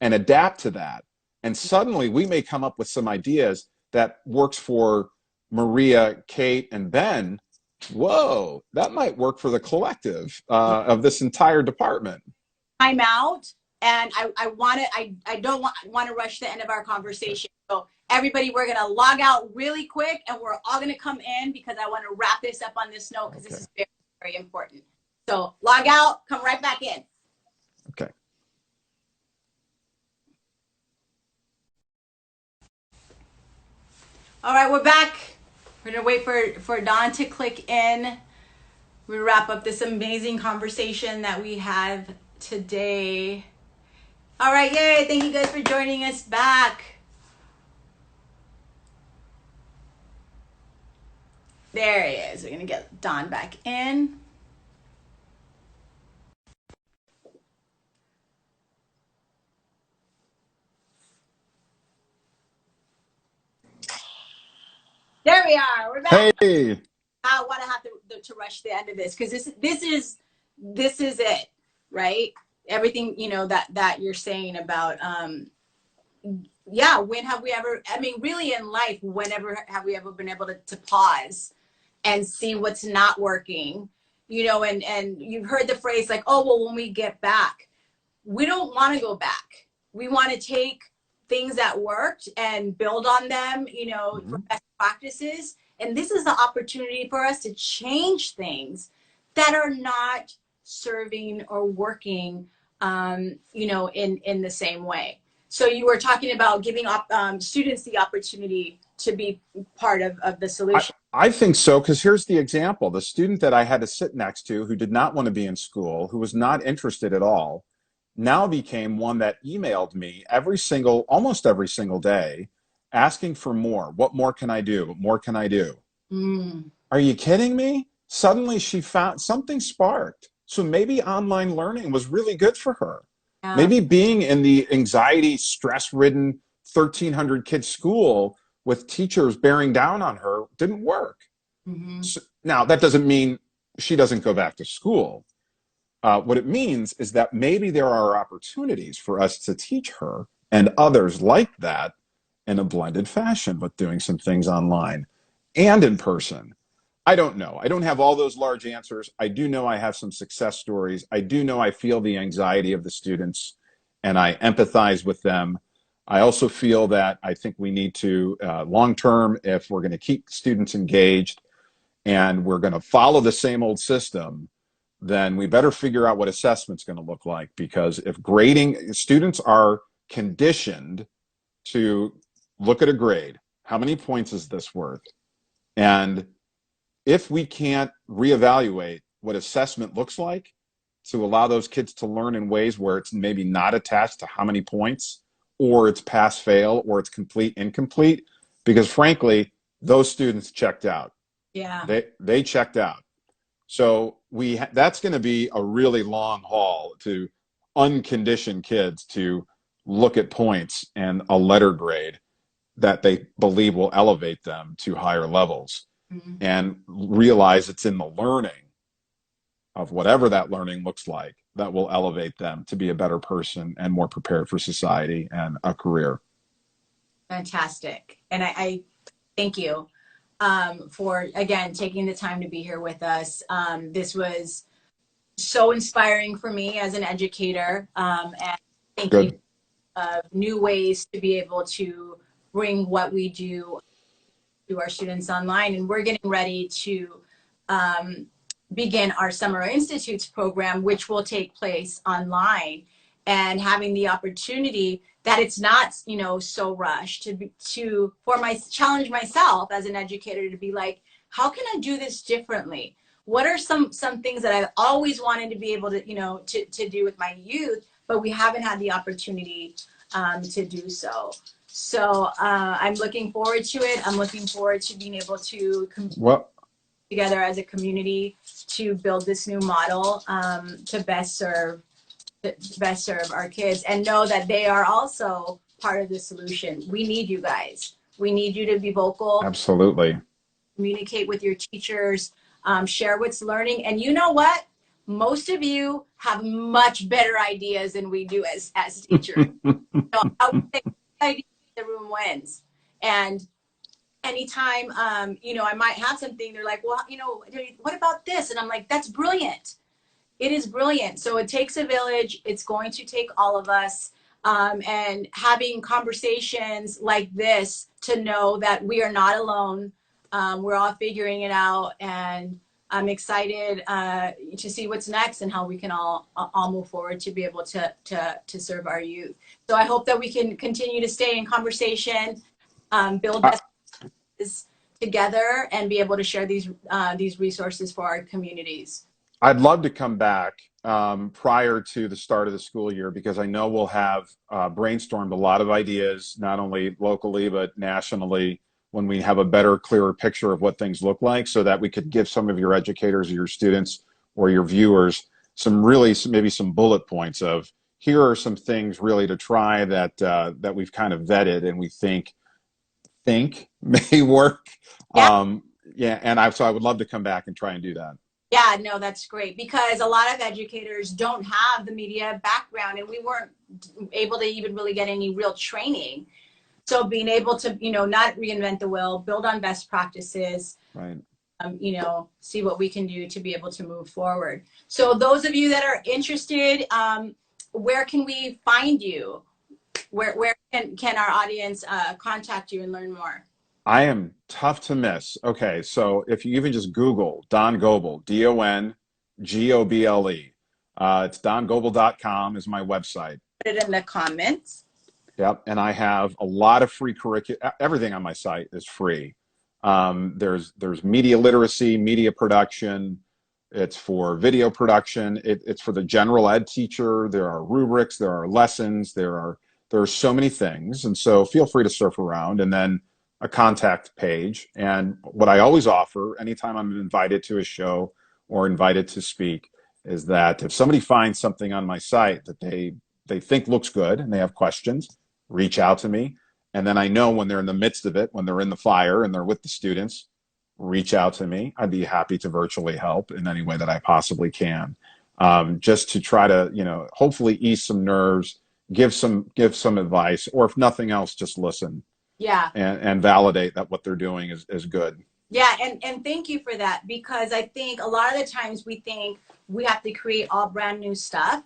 and adapt to that. And suddenly we may come up with some ideas that works for Maria, Kate, and Ben. Whoa, that might work for the collective of this entire department. Time out. And I don't want to rush the end of our conversation. So everybody, we're going to log out really quick, and we're all going to come in because I want to wrap this up on this note, because Okay. this is very, very important. So log out, come right back in. Okay. All right, we're back. We're going to wait for Don to click in. We wrap up this amazing conversation that we have today. All right, yay. Thank you guys for joining us back. There he is. We're going to get Don back in. There we are. We're back. Hey. I want to have to rush the end of this, because this is it, right? Everything that you're saying about yeah, when have we ever, I mean, really in life, whenever have we ever been able to pause and see what's not working, you know, and you've heard the phrase like, oh, well, when we get back, we don't want to go back. We want to take things that worked and build on them, you know, for best practices. And this is the opportunity for us to change things that are not serving or working, you know, in the same way. So you were talking about giving students the opportunity to be part of the solution. I think so, because here's the example. The student that I had to sit next to who did not want to be in school, who was not interested at all, now became one that emailed me almost every single day, asking for more. What more can I do? What more can I do? Mm. Are you kidding me? Suddenly she found something sparked. So maybe online learning was really good for her. Yeah. Maybe being in the anxiety, stress-ridden 1,300 kid school with teachers bearing down on her didn't work. Mm-hmm. So, now, that doesn't mean she doesn't go back to school. What it means is that maybe there are opportunities for us to teach her and others like that in a blended fashion, but doing some things online and in person. I don't know. I don't have all those large answers. I do know I have some success stories. I do know I feel the anxiety of the students and I empathize with them. I also feel that I think we need to, long term, if we're going to keep students engaged and we're going to follow the same old system, then we better figure out what assessment's going to look like. Because if grading, students are conditioned to look at a grade, how many points is this worth? And if we can't reevaluate what assessment looks like to allow those kids to learn in ways where it's maybe not attached to how many points, or it's pass fail, or it's complete incomplete, because frankly, those students checked out. Yeah. They checked out. So that's going to be a really long haul to uncondition kids to look at points and a letter grade that they believe will elevate them to higher levels, Mm-hmm. and realize it's in the learning of whatever that learning looks like that will elevate them to be a better person and more prepared for society and a career. Fantastic. And I thank you for, again, taking the time to be here with us. This was so inspiring for me as an educator, and thinking Good. of new ways to be able to bring what we do to our students online. And we're getting ready to begin our Summer Institutes program, which will take place online, and having the opportunity that it's not, you know, so rushed challenge myself as an educator to be like, how can I do this differently? What are some things that I've always wanted to be able to, you know, to do with my youth, but we haven't had the opportunity to do so. So I'm looking forward to it. I'm looking forward to being able to Well, together as a community to build this new model to best serve our kids, and know that they are also part of the solution. We need you guys. We need you to be vocal, absolutely. communicate with your teachers, share what's learning. And you know what? Most of you have much better ideas than we do as teachers. So I would say the room wins. And anytime, you know, I might have something, they're like, well, you know, what about this? And I'm like, that's brilliant. It is brilliant. So it takes a village. It's going to take all of us. And having conversations like this to know that we are not alone. We're all figuring it out. And I'm excited to see what's next and how we can all move forward to be able to serve our youth. So I hope that we can continue to stay in conversation, build best practices together, and be able to share these resources for our communities. I'd love to come back prior to the start of the school year, because I know we'll have brainstormed a lot of ideas, not only locally, but nationally, when we have a better, clearer picture of what things look like, so that we could give some of your educators or your students or your viewers maybe some bullet points of, here are some things really to try that we've kind of vetted and we think may work. Yeah. Yeah, and so I would love to come back and try and do that. Yeah, no, that's great, because a lot of educators don't have the media background, and we weren't able to even really get any real training. So being able to, not reinvent the wheel, build on best practices, Right. See what we can do to be able to move forward. So those of you that are interested, where can we find you? Where can our audience contact you and learn more? I am tough to miss. Okay, so if you even just Google Don Goble, Dongoble, it's dongoble.com is my website. Put it in the comments. Yep, and I have a lot of free curriculum. Everything on my site is free. There's media literacy, media production. It's for video production. It's for the general ed teacher. There are rubrics. There are lessons. There are so many things, and so feel free to surf around. And then a contact page. And what I always offer, anytime I'm invited to a show or invited to speak, is that if somebody finds something on my site that they think looks good and they have questions, reach out to me. And then I know when they're in the midst of it, when they're in the fire and they're with the students, reach out to me. I'd be happy to virtually help in any way that I possibly can, just to try to, hopefully ease some nerves, give some advice, or if nothing else, just listen. Yeah. And validate that what they're doing is good. Yeah, and thank you for that, because I think a lot of the times we think we have to create all brand new stuff.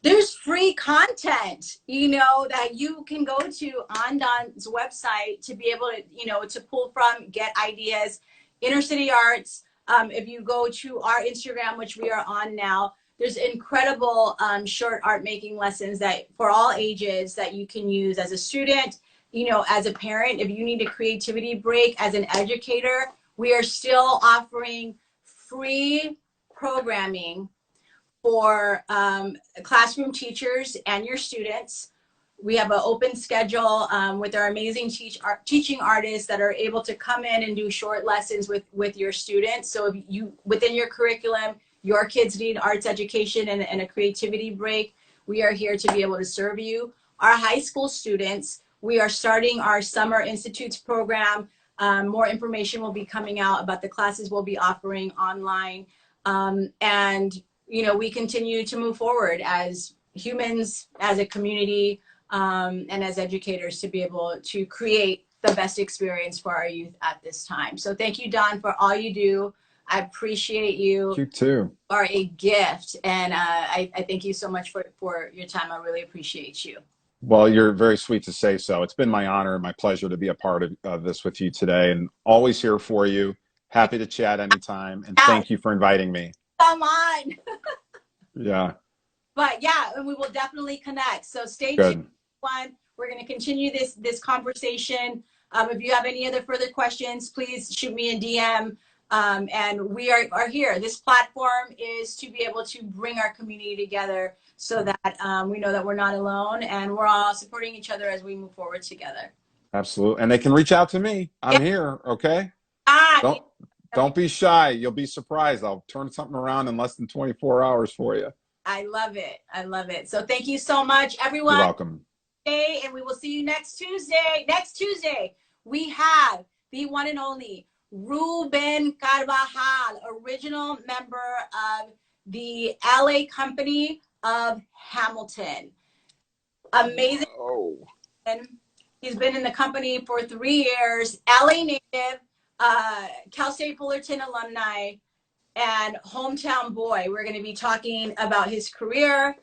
There's free content, that you can go to on Don's website to be able to, to pull from, get ideas. Inner City Arts, if you go to our Instagram, which we are on now, there's incredible short art making lessons that for all ages that you can use as a student, as a parent. If you need a creativity break as an educator, we are still offering free programming for classroom teachers and your students. We have an open schedule with our amazing teaching artists that are able to come in and do short lessons with your students. So if you, within your curriculum, your kids need arts education and a creativity break, we are here to be able to serve you. Our high school students, we are starting our Summer Institutes program. More information will be coming out about the classes we'll be offering online. And we continue to move forward as humans, as a community, and as educators to be able to create the best experience for our youth at this time. So thank you, Don, for all you do. I appreciate you. You too. You are a gift. And I thank you so much for your time. I really appreciate you. Well, you're very sweet to say so. It's been my honor and my pleasure to be a part of this with you today, and always here for you. Happy to chat anytime. And thank you for inviting me. Come on. Yeah. But yeah, and we will definitely connect. So stay tuned. We're going to continue this conversation. If you have any other further questions, please shoot me a DM. And we are here. This platform is to be able to bring our community together so that we know that we're not alone and we're all supporting each other as we move forward together. Absolutely. And they can reach out to me. I'm here. Okay. Don't be shy. You'll be surprised. I'll turn something around in less than 24 hours for you. I love it. I love it. So thank you so much, everyone. You're welcome. And we will see you next Tuesday. Next Tuesday, we have the one and only Ruben Carvajal, original member of the LA Company of Hamilton. Amazing. Oh. He's been in the company for 3 years. LA native, Cal State Fullerton alumni, and hometown boy. We're going to be talking about his career,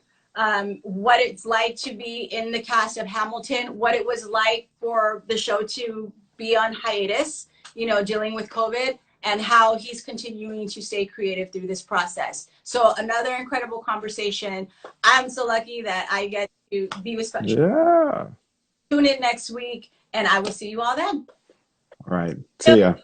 what it's like to be in the cast of Hamilton, what it was like for the show to be on hiatus, dealing with COVID, and how he's continuing to stay creative through this process. So another incredible conversation. I'm so lucky that I get to be with special. Yeah. Tune in next week, and I will see you all then. All right. See ya.